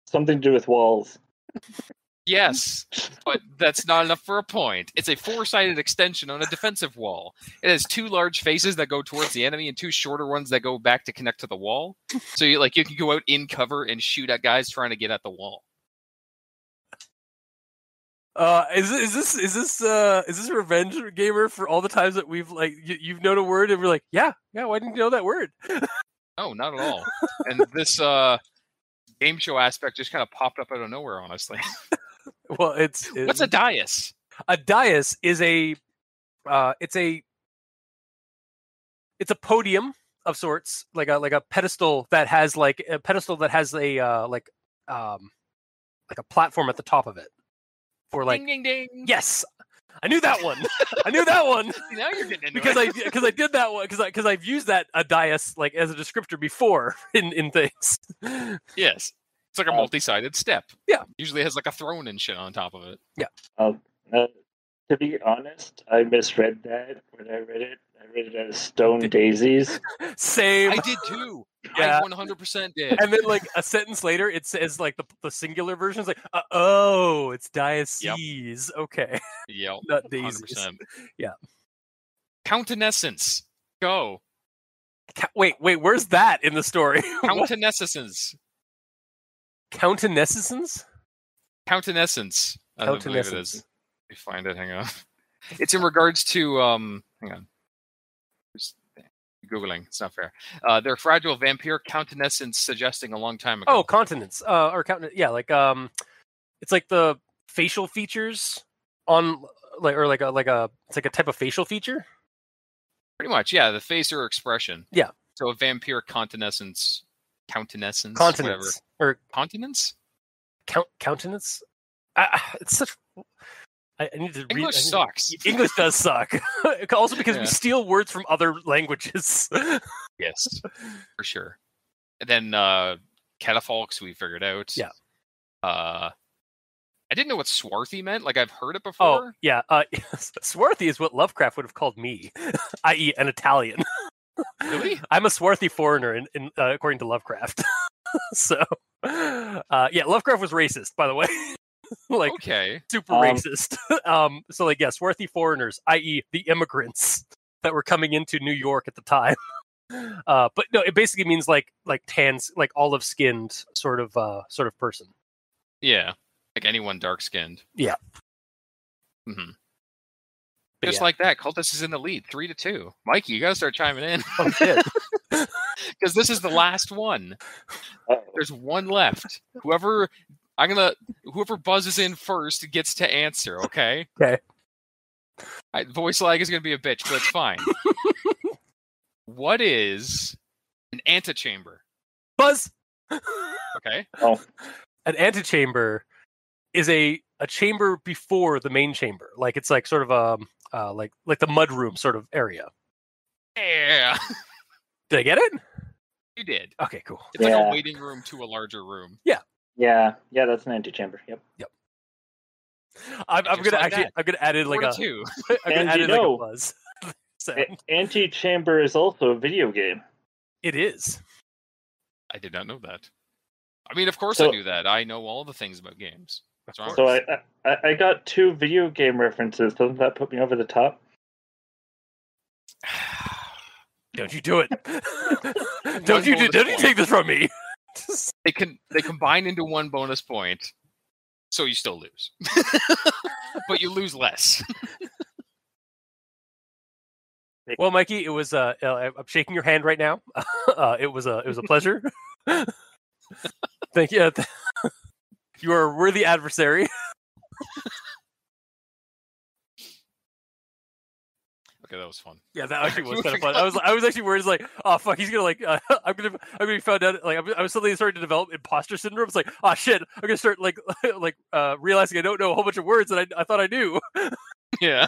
B: Something to do with walls.
C: Yes, but that's not enough for a point. It's a four-sided extension on a defensive wall. It has two large faces that go towards the enemy and two shorter ones that go back to connect to the wall. So you can go out in cover and shoot at guys trying to get at the wall.
A: Is this revenge gamer for all the times that we've you've known a word and we're like, yeah, why didn't you know that word?
C: No, not at all. And this game show aspect just kind of popped up out of nowhere, honestly.
A: Well,
C: what's a dais?
A: A dais is it's a podium of sorts, like a pedestal that has a platform at the top of it. For
C: ding, ding, ding.
A: Yes, I knew that one. I knew that one.
C: Now you're getting into
A: because I did that one because I've used that a dais as a descriptor before in things.
C: Yes. It's like a multi-sided step.
A: Yeah.
C: Usually it has a throne and shit on top of it.
A: Yeah.
B: To be honest, I misread that when I read it. I read it as stone daisies.
A: Same.
C: I did too.
A: Yeah.
C: I 100% did.
A: And then a sentence later, it says the singular version is it's diocese. Yep. Okay.
C: Yep.
A: Not daisies.
C: 100%.
A: Yeah.
C: Countenessence. Go.
A: Wait. Where's that in the story?
C: Countenessence.
A: Countenessence?
C: Countenessence. I don't believe it is. Let me find it. Hang on. It's in regards to hang on. Just Googling. It's not fair. They're fragile vampire countenessence suggesting a long time ago.
A: Oh, continence. Or countenance. Yeah, it's like the facial features on it's like a type of facial feature.
C: Pretty much, yeah. The face or expression.
A: Yeah.
C: So a vampire countenance,
A: whatever. Or
C: continence?
A: Countenance? It's such. I need to
C: English sucks.
A: English does suck. Also because we steal words from other languages.
C: Yes, for sure. And then catafalques we figured out.
A: Yeah.
C: I didn't know what swarthy meant. I've heard it before.
A: Oh, yeah. Swarthy is what Lovecraft would have called me, i.e. an Italian.
C: Really?
A: I'm a swarthy foreigner, in according to Lovecraft. So, Lovecraft was racist, by the way.
C: Okay.
A: Super racist. Swarthy foreigners, i.e. the immigrants that were coming into New York at the time. But no, it basically means tans, olive skinned sort of person.
C: Yeah. Like anyone dark skinned.
A: Yeah.
C: Mm-hmm. Just like that, Cultist is in the lead, 3-2. Mikey, you gotta start chiming in.
A: Oh shit.
C: Because this is the last one. There's one left. Whoever buzzes in first gets to answer, okay?
A: Okay.
C: Voice lag is gonna be a bitch, but it's fine. What is an antechamber?
A: Buzz!
C: Okay.
B: Oh.
A: An antechamber is a chamber before the main chamber. It's sort of like the mudroom sort of area.
C: Yeah.
A: Did I get it?
C: You did.
A: Okay, cool.
C: It's like a waiting room to a larger room.
A: Yeah.
B: Yeah, that's an antechamber. Yep.
A: I'm gonna add in a
C: 2.
A: I'm gonna add in a buzz.
B: Antechamber is also a video game.
A: It is.
C: I did not know that. I mean, of course I knew that. I know all the things about games.
B: So I got 2 video game references. Doesn't that put me over the top?
A: Don't you do it. Don't you take this from me.
C: They combine into one bonus point, so you still lose. But you lose less.
A: Well, Mikey, it was I'm shaking your hand right now. It was a pleasure. Thank you. You are a worthy adversary.
C: Okay, that was fun.
A: Yeah, that actually was kind of fun. I was actually worried, like, oh fuck, he's gonna I'm gonna be found out. Like, I was suddenly starting to develop imposter syndrome. It's like, oh shit, I'm gonna start realizing I don't know a whole bunch of words that I thought I knew.
C: Yeah.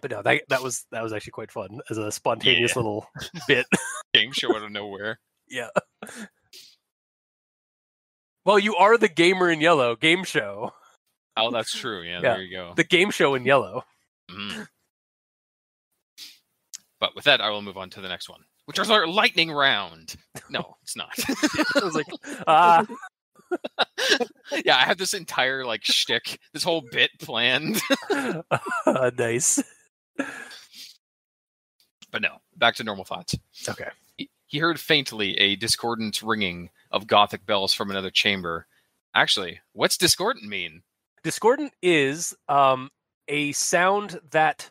A: But no, that was actually quite fun as a spontaneous little bit.
C: Game show out of nowhere.
A: Yeah. Well, you are the gamer in yellow game show.
C: Oh, that's true. Yeah, there you go.
A: The game show in yellow.
C: Mm. But with that, I will move on to the next one, which is our lightning round. No, it's not.
A: I was like,
C: Yeah, I had this entire shtick, this whole bit planned.
A: Nice.
C: But no, back to normal thoughts.
A: Okay.
C: He heard faintly a discordant ringing of Gothic bells from another chamber. Actually, what's discordant mean?
A: Discordant is a sound that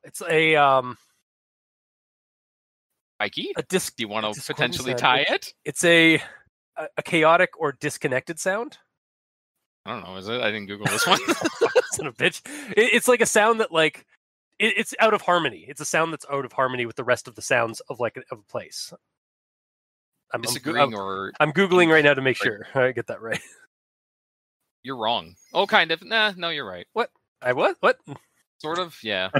A: it's a
C: Mikey? Do you want to potentially
A: sound.
C: tie it?
A: It's a chaotic or disconnected sound.
C: I don't know. Is it? I didn't Google this one.
A: Son of a bitch. It's like a sound that it's out of harmony. It's a sound that's out of harmony with the rest of the sounds of of a place. I'm Googling right now to make sure I get that right.
C: You're wrong. Oh, kind of. Nah, no, you're right.
A: What? What?
C: Sort of, yeah.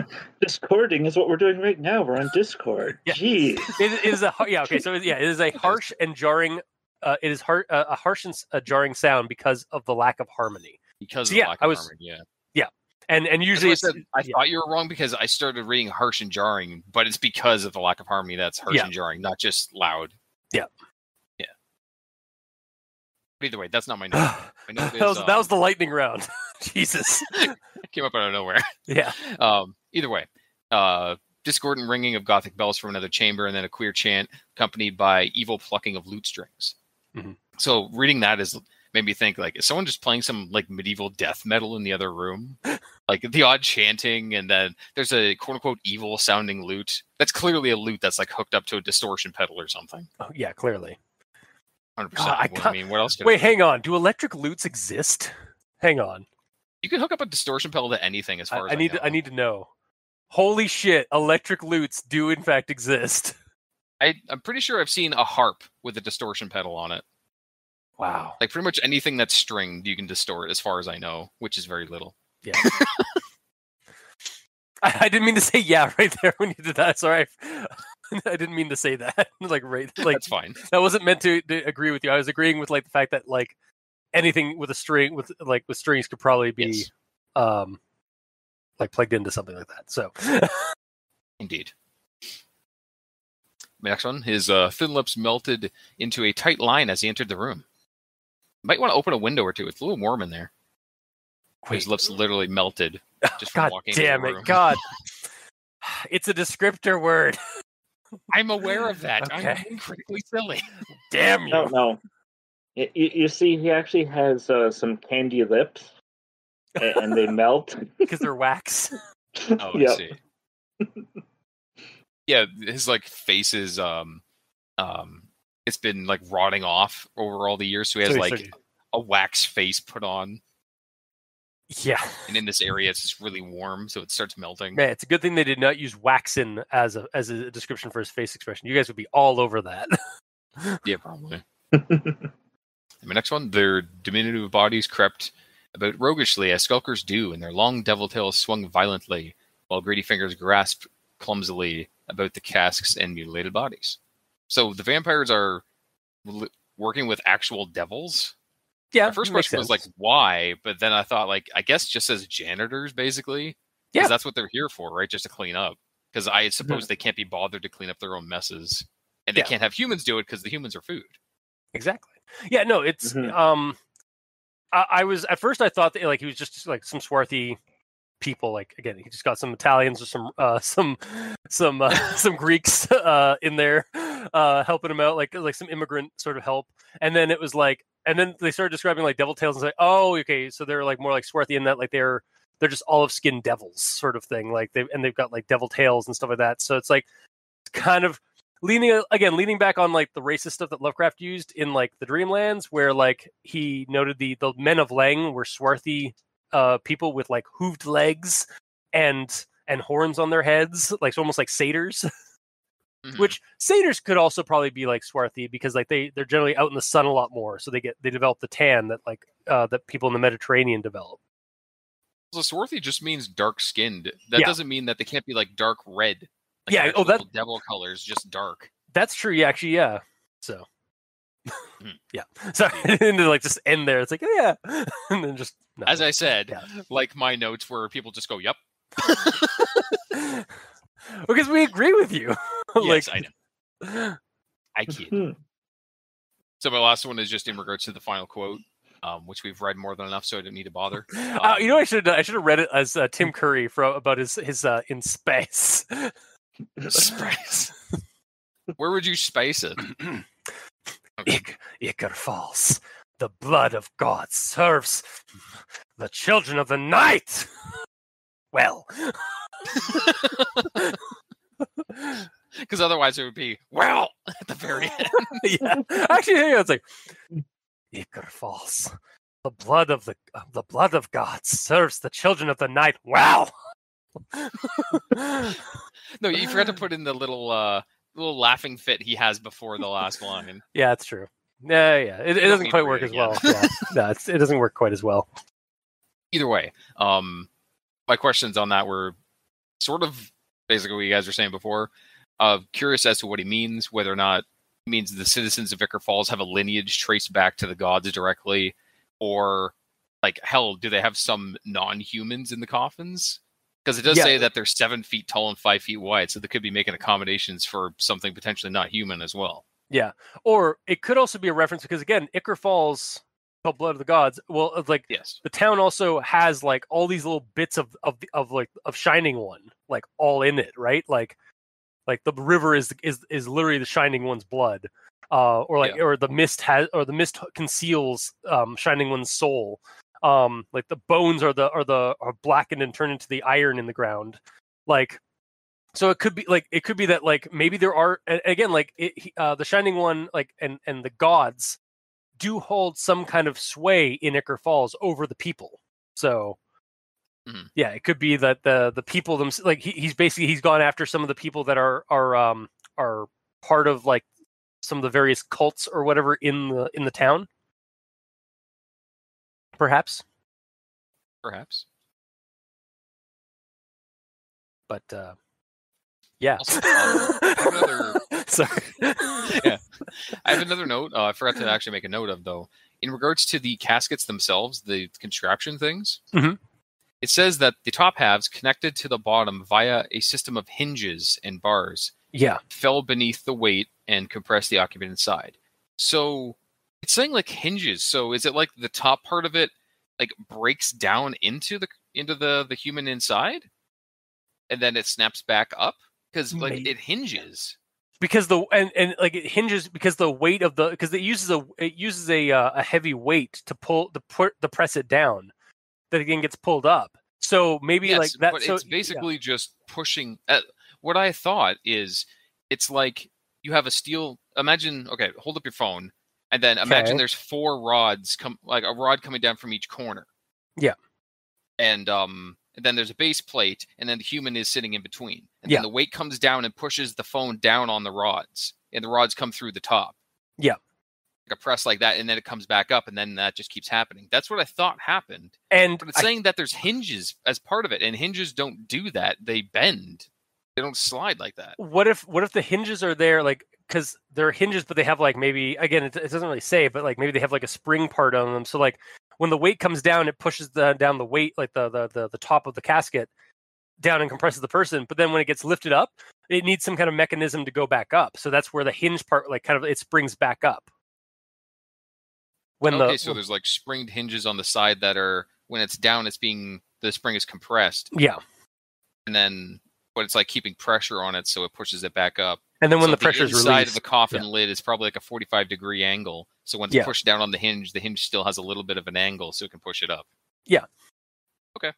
B: Discording is what we're doing right now. We're on Discord.
A: Yeah.
B: Jeez.
A: It is okay. So it is a harsh and jarring. It is a harsh and a jarring sound because of the lack of harmony.
C: Because of the lack of harmony, yeah.
A: Yeah, and usually
C: I thought you were wrong because I started reading harsh and jarring, but it's because of the lack of harmony that's harsh and jarring, not just loud.
A: Yeah.
C: Yeah. Either way, that's not my note. My note is,
A: that was the lightning round. Jesus.
C: Came up out of nowhere.
A: Yeah.
C: Either way, discordant ringing of Gothic bells from another chamber, and then a queer chant accompanied by evil plucking of lute strings.
A: Mm-hmm.
C: So reading that made me think, is someone just playing some medieval death metal in the other room? The odd chanting, and then there's a quote-unquote evil sounding lute. That's clearly a lute that's hooked up to a distortion pedal or something.
A: Oh yeah, clearly.
C: 100%. I mean, what else?
A: Wait, hang on. Do electric lutes exist? Hang on.
C: You can hook up a distortion pedal to anything, as far as I know.
A: I need to know. Holy shit! Electric lutes do in fact exist.
C: I'm pretty sure I've seen a harp with a distortion pedal on it.
A: Wow.
C: Pretty much anything that's stringed, you can distort, as far as I know, which is very little.
A: Yeah. I didn't mean to say yeah right there when you did that. Sorry. I didn't mean to say that. That's fine. That wasn't meant to agree with you. I was agreeing with the fact that anything with a string with strings could probably be plugged into something like that. So
C: indeed. My next one, his thin lips melted into a tight line as he entered the room. Might want to open a window or two. It's a little warm in there. Wait. His lips literally melted just from walking into the room.
A: Damn it, God. It's a descriptor word.
C: I'm aware of that.
A: Okay.
C: I'm being critically silly.
A: Damn you.
B: No. You see, he actually has some candy lips, and they melt.
A: Because they're wax.
C: Oh, I see. Yeah, his face is it's been rotting off over all the years, so he has a wax face put on.
A: Yeah.
C: And in this area it's just really warm, so it starts melting.
A: Man, it's a good thing they did not use waxin as a description for his face expression. You guys would be all over that.
C: Yeah, probably. My next one, their diminutive bodies crept about roguishly as skulkers do, and their long devil tails swung violently, while greedy fingers grasped clumsily about the casks and mutilated bodies. So the vampires are working with actual devils?
A: Yeah.
C: My first question was why? But then I thought I guess just as janitors, basically.
A: Yeah.
C: Because that's what they're here for, right? Just to clean up. Because I suppose they can't be bothered to clean up their own messes. And they can't have humans do it because the humans are food.
A: Exactly. Yeah, no, it's I was at first I thought that he was just some swarthy people. Like again, he just got some Italians or some Greeks in there helping him out, like some immigrant sort of help. And then it was like, and then they started describing like devil tails and say, oh, okay, so they're like more like swarthy in that like they're just olive skinned devils sort of thing. Like they've got like devil tails and stuff like that. So it's like kind of leaning back on like the racist stuff that Lovecraft used in like the Dreamlands, where like he noted the men of Leng were swarthy people with like hooved legs and horns on their heads, like so almost like satyrs. Mm-hmm. Which satyrs could also probably be like swarthy because like they're generally out in the sun a lot more, so they develop the tan that like that people in the Mediterranean develop.
C: So swarthy just means dark skinned. That doesn't mean that they can't be like dark red. Like
A: yeah. Oh, that
C: devil colors, just dark.
A: That's true. Yeah, actually, yeah. So, yeah. Sorry, and to like just end there. It's like, yeah, and then just nothing.
C: As I said, like my notes where people just go, "Yep,"
A: because we agree with you.
C: Yes, I know. I kid. So my last one is just in regards to the final quote, which we've read more than enough, so I don't need to bother.
A: You know, I should have read it as Tim Curry about his in space.
C: Space. Where would you space it?
A: Okay. Ichor falls. The blood of God serves the children of the night. Well.
C: Because otherwise it would be, well, at the very end.
A: Yeah. Actually, it's like, Ichor falls. The blood of God serves the children of the night. Wow.
C: No, you forgot to put in the little laughing fit he has before the last line.
A: Yeah, that's true. Yeah. It doesn't quite work as well. Yeah. No, it doesn't work quite as well.
C: Either way, my questions on that were sort of basically what you guys were saying before. Curious as to what he means, whether or not he means the citizens of Ichor Falls have a lineage traced back to the gods directly, or like hell, do they have some non-humans in the coffins? Because it does say that they're 7 feet tall and 5 feet wide, so they could be making accommodations for something potentially not human as well.
A: Yeah, or it could also be a reference because again, Ichor Falls, called Blood of the Gods. Well, like the town also has like all these little bits of Shining One, like all in it, right? Like the river is literally the Shining One's blood, or the mist conceals Shining One's soul. Like the bones are blackened and turned into the iron in the ground, like. So it could be that like maybe there are, and again, like the Shining One, like and the gods do hold some kind of sway in Ichor Falls over the people. So yeah, it could be that the people themselves, like he's gone after some of the people that are part of like some of the various cults or whatever in the town. Perhaps. But yeah.
C: Also, I have another...
A: Sorry.
C: Yeah. I have another note. I forgot to actually make a note of, though. In regards to the caskets themselves, the contraption things, it says that the top halves connected to the bottom via a system of hinges and bars fell beneath the weight and compressed the occupant inside. So it's saying like hinges. So is it like the top part of it like breaks down into the human inside, and then it snaps back up? Because like it hinges
A: because it hinges because the weight of because it uses a heavy weight to press it down that again gets pulled up. So maybe like that.
C: But
A: so
C: it's basically just pushing. What I thought is it's like you have a steel. Imagine hold up your phone and then imagine there's 4 rods like a rod coming down from each corner.
A: Yeah,
C: and then there's a base plate, and then the human is sitting in between. And then the weight comes down and pushes the phone down on the rods, and the rods come through the top. Yeah. Like a press like that, and then it comes back up, and then that just keeps happening. That's what I thought happened. But it's saying that there's hinges as part of it, and hinges don't do that. They bend. They don't slide like that.
A: What if the hinges are there, like, because they're hinges, but they have, like, maybe, again, it doesn't really say, but, like, maybe they have, like, a spring part on them. So, like, when the weight comes down, it pushes down the weight, like the top of the casket down and compresses the person. But then when it gets lifted up, it needs some kind of mechanism to go back up. So that's where the hinge part, like kind of, it springs back up.
C: So there's like springed hinges on the side that are, when it's down, it's being the spring is compressed.
A: Yeah.
C: And then, but it's like keeping pressure on it, so it pushes it back up.
A: And then when the pressure is released,
C: inside of the coffin lid is probably like a 45-degree angle. So when it's pushed down on the hinge still has a little bit of an angle, so it can push it up.
A: Yeah.
C: Okay.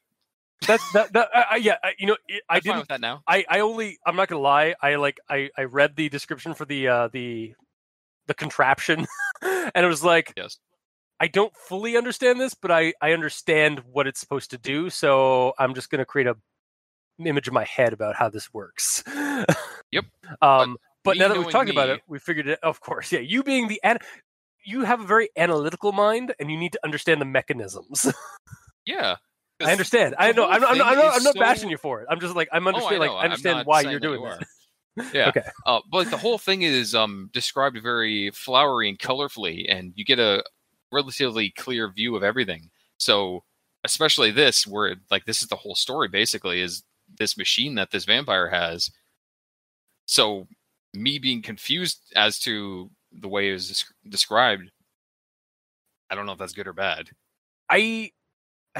A: That's you know, I didn't.
C: Fine with that now.
A: I'm not gonna lie. I read the description for the contraption, and it was like,
C: yes.
A: I don't fully understand this, but I understand what it's supposed to do. So I'm just gonna create an image in my head about how this works.
C: Yep.
A: But now that we've talked about it, we figured it. Of course, yeah. You being you have a very analytical mind, and you need to understand the mechanisms.
C: Yeah.
A: I understand. I know. I'm not bashing you for it. I'm just like I understand why you're doing this.
C: Yeah.
A: Okay.
C: But like, the whole thing is described very flowery and colorfully, and you get a relatively clear view of everything. So especially this, where like this is the whole story basically, is this machine that this vampire has. So me being confused as to the way it was described, I don't know if that's good or bad.
A: I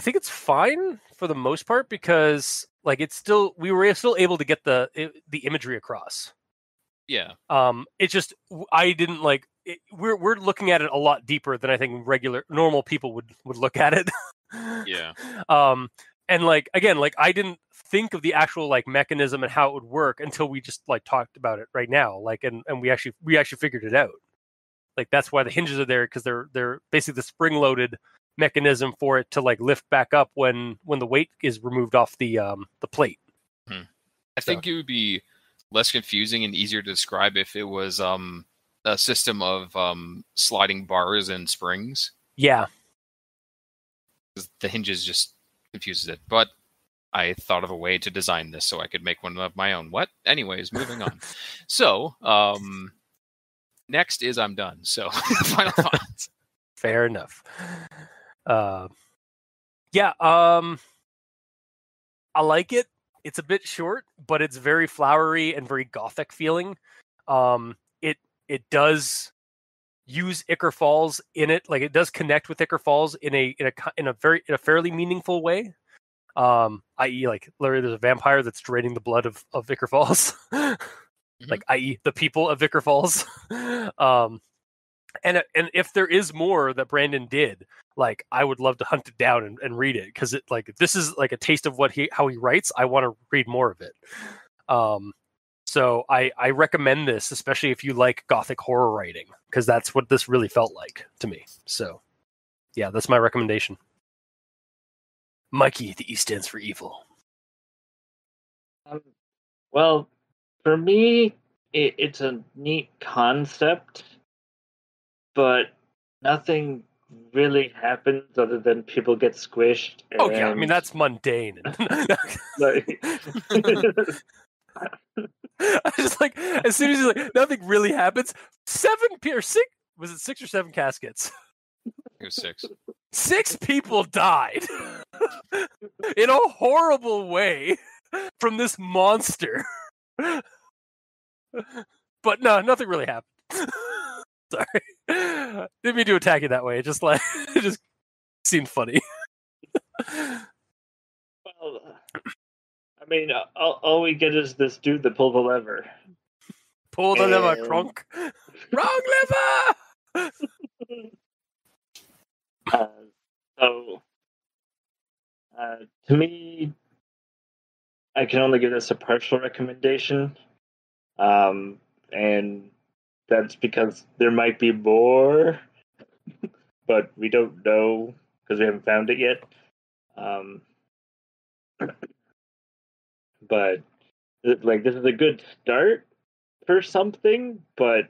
A: think it's fine for the most part because like we were still able to get the imagery across.
C: Yeah.
A: It just I didn't like it, we're looking at it a lot deeper than I think normal people would look at it.
C: Yeah.
A: And like again, like I didn't think of the actual like mechanism and how it would work until we just like talked about it right now. Like and we actually figured it out. Like that's why the hinges are there, because they're basically the spring loaded mechanism for it to like lift back up when the weight is removed off the plate.
C: I think it would be less confusing and easier to describe if it was a system of sliding bars and springs.
A: Yeah.
C: The hinges just confuses it. But I thought of a way to design this so I could make one of my own. What? Anyways, moving on. So, next is I'm done. So, final thoughts.
A: Fair enough. I like it. It's a bit short, but it's very flowery and very gothic feeling. It does use Ichor Falls in it. Like it does connect with Ichor Falls in a fairly meaningful way. I.e., like literally, there's a vampire that's draining the blood of Ichor Falls. Like, i.e., the people of Ichor Falls. And if there is more that Brandon did, like I would love to hunt it down and read it, because it like this is like a taste of how he writes. I want to read more of it. So I recommend this, especially if you like gothic horror writing, because that's what this really felt like to me. So yeah, that's my recommendation. Mikey, the E stands for evil.
B: Well, for me, it's a neat concept, but nothing really happens other than people get squished.
A: Oh yeah, I mean that's mundane.
B: Like,
A: I just like as soon as he's like nothing really happens. 6 was it 6 or 7 caskets?
C: It was 6.
A: 6 people died in a horrible way from this monster. But no, nothing really happened. Sorry, didn't mean to attack you that way. It just seemed funny.
B: Well, I mean, all we get is this dude that pulled the lever.
A: Pull the lever, crunk. Wrong lever.
B: To me, I can only give this a partial recommendation, and that's because there might be more, but we don't know because we haven't found it yet. But like, this is a good start for something, but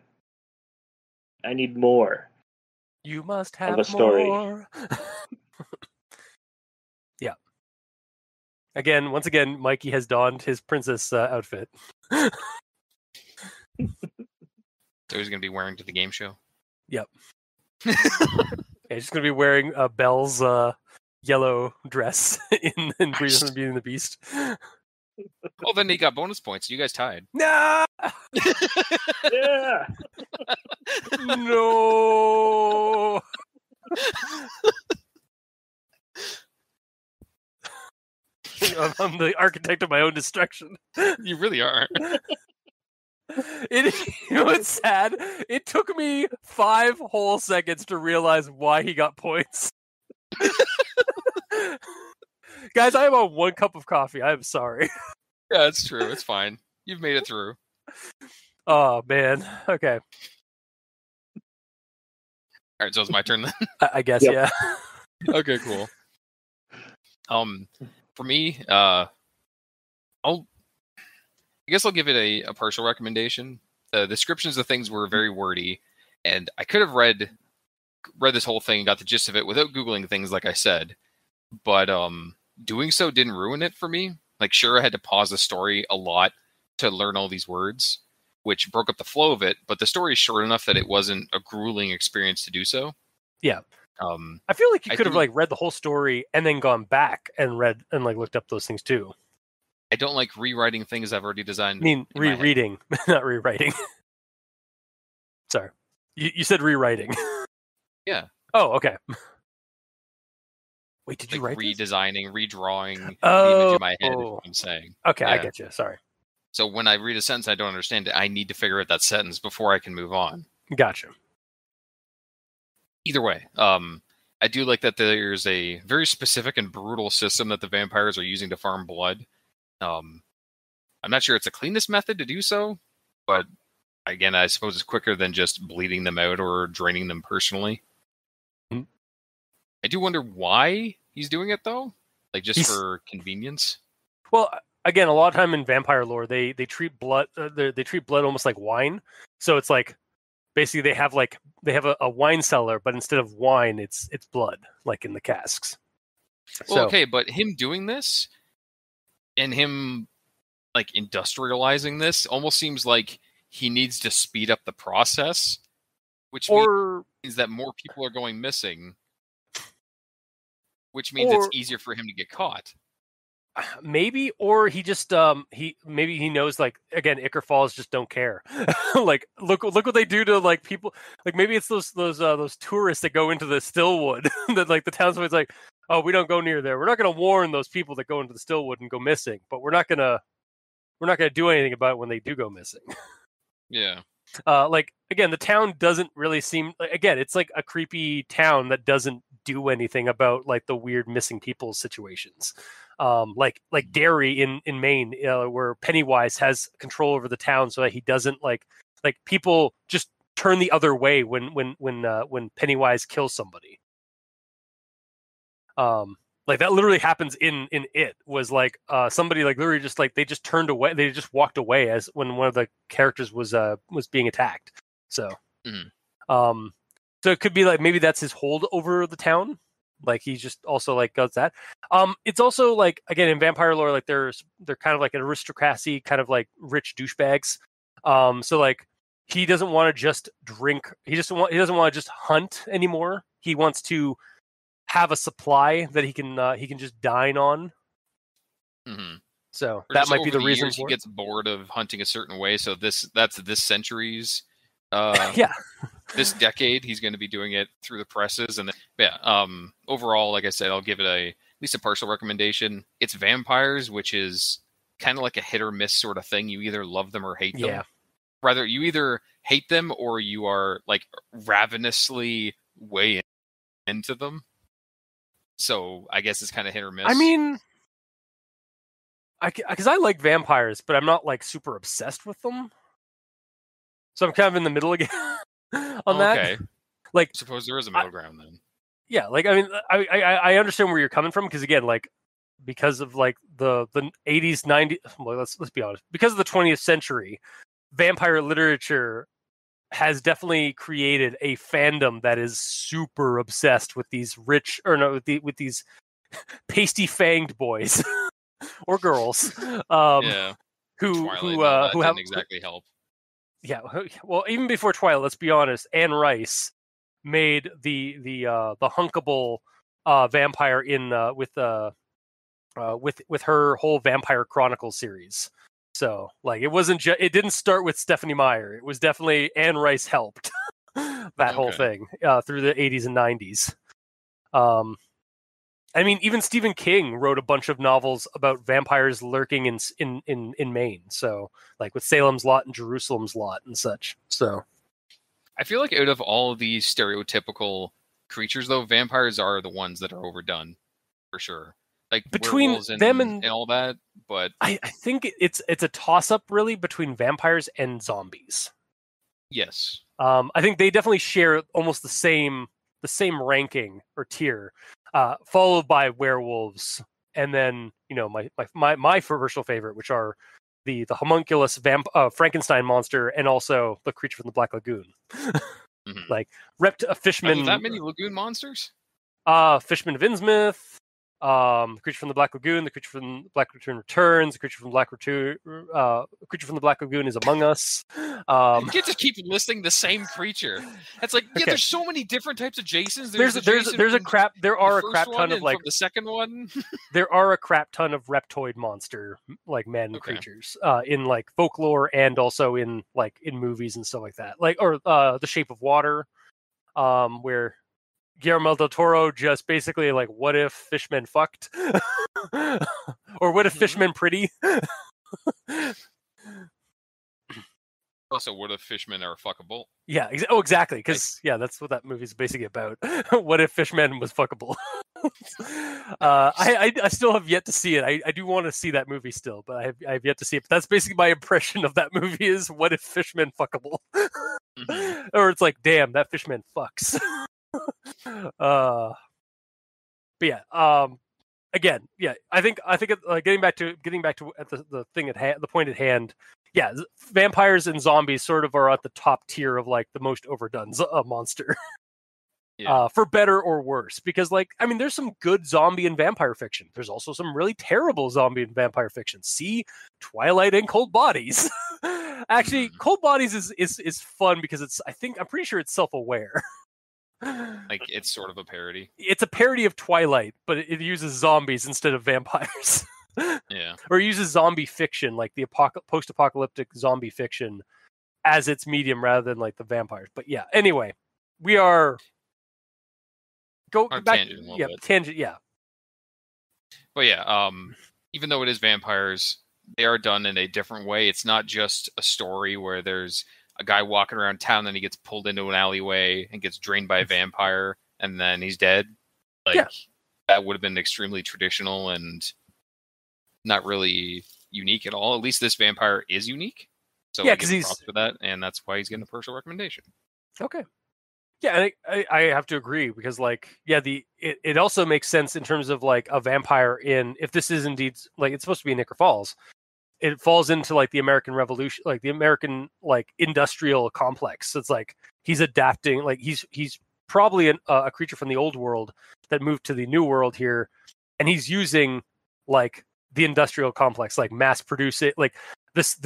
B: I need more.
A: You must have
B: of a story.
A: More. Yeah. Once again, Mikey has donned his princess outfit.
C: So he's going to be wearing to the game show?
A: Yep. Yeah, he's going to be wearing Belle's yellow dress in Beauty and the Beast.
C: Well, then he got bonus points. You guys tied.
A: No!
B: Yeah!
A: No! I'm the architect of my own destruction.
C: You really are.
A: You know what's sad? It took me 5 whole seconds to realize why he got points. Guys, I am on 1 cup of coffee. I am sorry.
C: Yeah, it's true. It's fine. You've made it through.
A: Oh, man. Okay.
C: All right, so it's my turn then.
A: I guess,
B: Yep.
A: yeah.
C: Okay, cool. For me, I guess I'll give it a partial recommendation. The descriptions of things were very wordy, and I could have read this whole thing and got the gist of it without Googling things, like I said. But doing so didn't ruin it for me. Like, sure, I had to pause the story a lot to learn all these words, which broke up the flow of it. But the story is short enough that it wasn't a grueling experience to do so.
A: Yeah. I feel like you could have read the whole story and then gone back and read and looked up those things too.
C: I don't like rewriting things I've already designed.
A: I mean, rereading, not rewriting. Sorry. You said rewriting.
C: Yeah.
A: Oh, okay. Wait, did you write
C: redesigning, redrawing the
A: image
C: in my head, is what I'm saying.
A: Okay,
C: yeah.
A: I get you. Sorry.
C: So when I read a sentence I don't understand it, I need to figure out that sentence before I can move on.
A: Gotcha.
C: Either way, I do like that there's a very specific and brutal system that the vampires are using to farm blood. I'm not sure it's the cleanest method to do so, but again, I suppose it's quicker than just bleeding them out or draining them personally.
A: Mm-hmm.
C: I do wonder why he's doing it though, like just for convenience.
A: Well, again, a lot of time in vampire lore, they treat blood they treat blood almost like wine. So it's like basically they have a wine cellar, but instead of wine, it's blood, like in the casks.
C: Well, okay, but him doing this and him like industrializing this almost seems like he needs to speed up the process, which means that more people are going missing, which means it's easier for him to get caught.
A: Maybe, or he just he knows, like, again, Ichor Falls just don't care. Like, look what they do to like people. Like, maybe it's those tourists that go into the Stillwood that like the townsman's like, oh, we don't go near there. We're not going to warn those people that go into the Stillwood and go missing, but we're not gonna do anything about it when they do go missing.
C: Yeah.
A: Like, again, the town doesn't really seem, again, it's like a creepy town that doesn't do anything about like the weird missing people situations. Like Derry in Maine, where Pennywise has control over the town, so that he doesn't like people just turn the other way when Pennywise kills somebody. Like that literally happens in It. Was like somebody like literally just like they just turned away, they just walked away as when one of the characters was being attacked. So so it could be like maybe that's his hold over the town. Like he just also like does that. It's also like, again, in vampire lore, like they're kind of like an aristocracy, kind of like rich douchebags. So like he doesn't want to just drink. He doesn't want to just hunt anymore. He wants to have a supply that he can just dine on.
C: Mm-hmm.
A: So
C: or
A: that might be the reason.
C: He gets bored of hunting a certain way. So that's this century's. This decade, he's going to be doing it through the presses, and overall, like I said, I'll give it at least a partial recommendation. It's vampires, which is kind of like a hit or miss sort of thing. You either love them or hate them.
A: Yeah.
C: Rather, you either hate them or you are like ravenously way into them. So I guess it's kind of hit or miss.
A: I mean, because I like vampires, but I'm not like super obsessed with them. So I'm kind of in the middle again on that. Okay. Like,
C: suppose there is a middle ground then.
A: Yeah, like I mean, I understand where you're coming from, because again, like because of like the 80s, 90s. Well, let's be honest. Because of the 20th century, vampire literature has definitely created a fandom that is super obsessed with these with these pasty fanged boys or girls. Who
C: didn't exactly help.
A: Yeah, well, even before Twilight, let's be honest, Anne Rice made the hunkable vampire in with her whole Vampire Chronicles series. So like it wasn't it didn't start with Stephanie Meyer. It was definitely Anne Rice helped that whole thing through the 80s and 90s. I mean, even Stephen King wrote a bunch of novels about vampires lurking in Maine. So, like with Salem's Lot and Jerusalem's Lot and such. So,
C: I feel like out of all of these stereotypical creatures, though, vampires are the ones that are overdone for sure. Like
A: between
C: werewolves
A: them and
C: all that, but
A: I think it's a toss up really between vampires and zombies.
C: yes,
A: I think they definitely share almost the same ranking or tier, followed by werewolves, and then my personal favorite, which are the homunculus Frankenstein monster, and also the creature from the Black Lagoon. Like Fishman.
C: Are there that many lagoon monsters?
A: Fishman of Innsmouth. The creature from the Black Lagoon, the creature from the Black Lagoon returns, the creature from the Black Lagoon is among us.
C: You can't just keep listing the same creature. It's like, yeah, there's so many different types of Jasons.
A: There are a crap ton of like
C: the second one.
A: There are a crap ton of reptoid monster like men creatures in like folklore and also in movies and stuff like that. Or The Shape of Water, where Guillermo del Toro just basically like, what if fishmen fucked? Or what if fishmen pretty?
C: Also, what if fishmen are fuckable?
A: Yeah. Exactly. Because that's what that movie's basically about. What if fishmen was fuckable? I still have yet to see it. I do want to see that movie still, but I have yet to see it. But that's basically my impression of that movie is, what if fishmen fuckable? Or it's like, damn, that fishman fucks. But yeah, again, yeah, I think getting back to the thing at hand, the point at hand. Yeah, vampires and zombies sort of are at the top tier of like the most overdone monster. Yeah. For better or worse, because there's some good zombie and vampire fiction. There's also some really terrible zombie and vampire fiction. See Twilight and Cold Bodies. Actually, Cold Bodies is fun because I'm pretty sure it's self-aware.
C: Like, it's sort of a parody.
A: It's a parody of Twilight, but it uses zombies instead of vampires.
C: Yeah.
A: Or it uses zombie fiction, like the post-apocalyptic zombie fiction, as its medium rather than like the vampires. But yeah, anyway, we are back.
C: Tangent a little bit.
A: Tangent. Yeah.
C: But yeah, even though it is vampires, they are done in a different way. It's not just a story where there's a guy walking around town, then he gets pulled into an alleyway and gets drained by a vampire, and then he's dead. That would have been extremely traditional and not really unique at all. At least this vampire is unique. So yeah, because he's for that, and that's why he's getting a partial recommendation.
A: Okay. Yeah, I have to agree because it also makes sense in terms of like a vampire if this is indeed like it's supposed to be in Ichor Falls. It falls into like the American Revolution, like the American like industrial complex. So it's like he's adapting, like he's probably a creature from the old world that moved to the new world here, and he's using like the industrial complex, like mass produce it, like this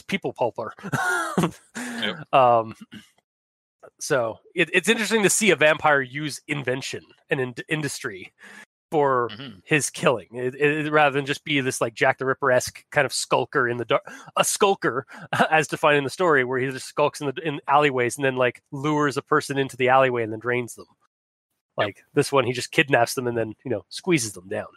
A: people pulper. Yep. So it's interesting to see a vampire use invention and industry for his killing, rather than just be this like Jack the Ripper-esque kind of skulker in the dark, a skulker as defined in the story, where he just skulks in alleyways and then like lures a person into the alleyway and then drains them. Like this one, he just kidnaps them and then squeezes them down.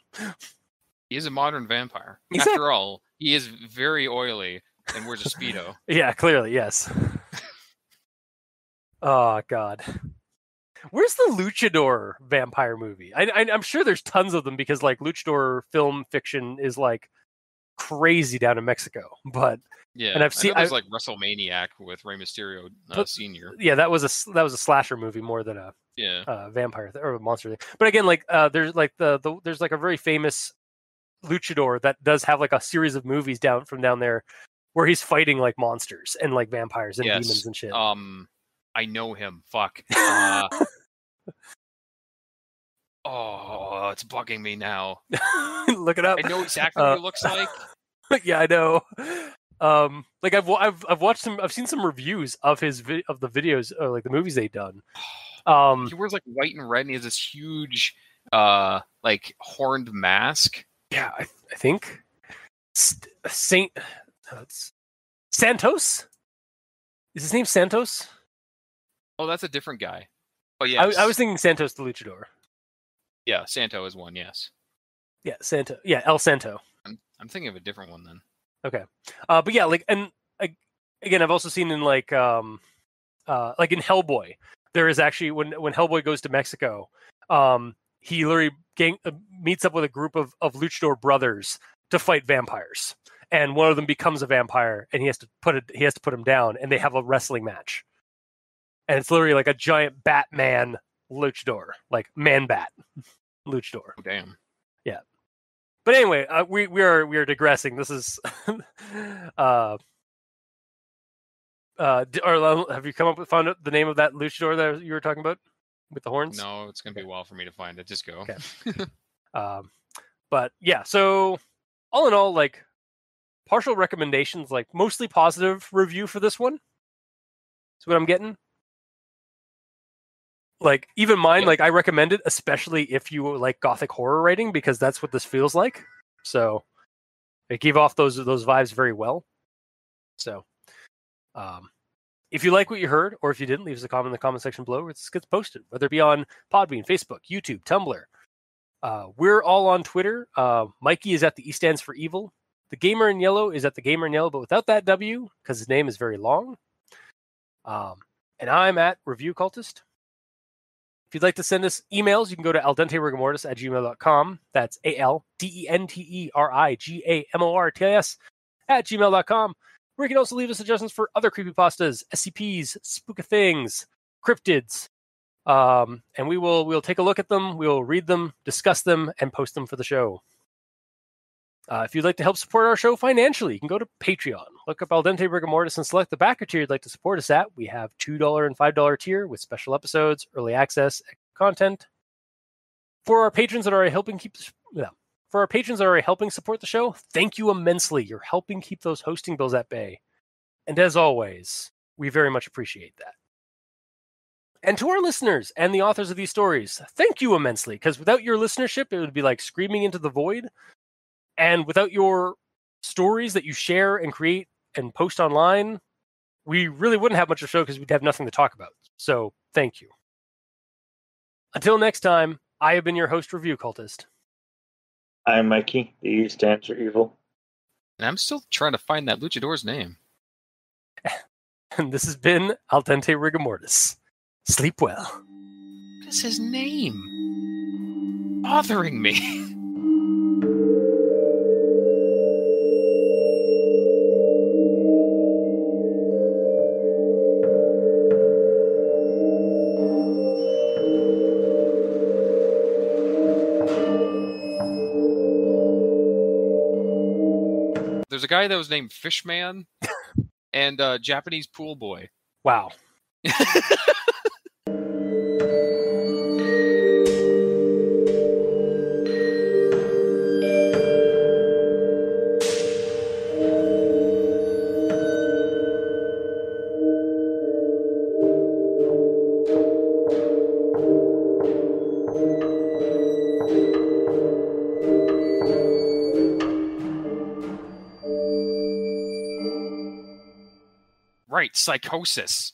C: He is a modern vampire.
A: Exactly.
C: After all, he is very oily and wears a Speedo.
A: Yeah, clearly, yes. Oh God. Where's the Luchador vampire movie? I'm sure there's tons of them because like Luchador film fiction is like crazy down in Mexico. But
C: yeah,
A: and I've seen
C: there's like WrestleManiac with Rey Mysterio Senior.
A: Yeah, that was a slasher movie more than a vampire or a monster thing. But again, like there's like there's like a very famous Luchador that does have like a series of movies down there where he's fighting like monsters and like vampires and demons and shit.
C: I know him. Fuck. Oh, it's bugging me now.
A: Look it up.
C: I know exactly what he looks like.
A: Yeah, I know. Like I've watched some. I've seen some reviews of the videos, or like the movies they've done.
C: He wears like white and red, and he has this huge, like horned mask.
A: Yeah, I think Santos. Is his name Santos?
C: Oh, that's a different guy. Oh yeah,
A: I was thinking Santos the Luchador.
C: Yeah, Santo is one. Yes.
A: Yeah, Santo. Yeah, El Santo.
C: I'm thinking of a different one then.
A: Okay, but yeah, like, and again, I've also seen in like in Hellboy, there is actually when Hellboy goes to Mexico, he literally meets up with a group of luchador brothers to fight vampires, and one of them becomes a vampire, and he has to put him down, and they have a wrestling match, and it's literally like a giant Batman luchador, like man bat luchador.
C: Oh, damn.
A: Yeah. But anyway, we are digressing. This is or have you found out the name of that luchador that you were talking about with the horns?
C: No, it's gonna be a while for me to find it. Just go.
A: Okay. But yeah, so all in all, like, partial recommendations, like mostly positive review for this one. That's what I'm getting. Like, even mine, like, I recommend it, especially if you like gothic horror writing, because that's what this feels like. So it gave off those vibes very well. So if you like what you heard, or if you didn't, leave us a comment in the comment section below where this gets posted, whether it be on Podbean, Facebook, YouTube, Tumblr. We're all on Twitter. Mikey is at the E stands for evil. The Gamer in Yellow is at the Gamer in Yellow, but without that W, because his name is very long. And I'm at Review Cultist. If you'd like to send us emails, you can go to aldenterigamortis@gmail.com. That's ALDENTERIGAMORTIS@gmail.com. Where you can also leave us suggestions for other creepypastas, SCPs, spooka-things, cryptids. And we'll take a look at them, we'll read them, discuss them, and post them for the show. If you'd like to help support our show financially, you can go to Patreon. Look up Al Dente Rigor Mortis and select the backer tier you'd like to support us at. We have $2 and $5 tier with special episodes, early access, content. For our patrons that are helping support the show, thank you immensely. You're helping keep those hosting bills at bay. And as always, we very much appreciate that. And to our listeners and the authors of these stories, thank you immensely, because without your listenership, it would be like screaming into the void. And without your stories that you share and create and post online, we really wouldn't have much of a show because we'd have nothing to talk about. So thank you. Until next time, I have been your host, Review Cultist.
B: I'm Mikey. The E stands for evil.
C: And I'm still trying to find that luchador's name.
A: And this has been Al Dente Rigor Mortis. Sleep well.
C: What is his name? Bothering me. There's a guy that was named Fishman and Japanese Pool Boy.
A: Wow.
C: Right, psychosis.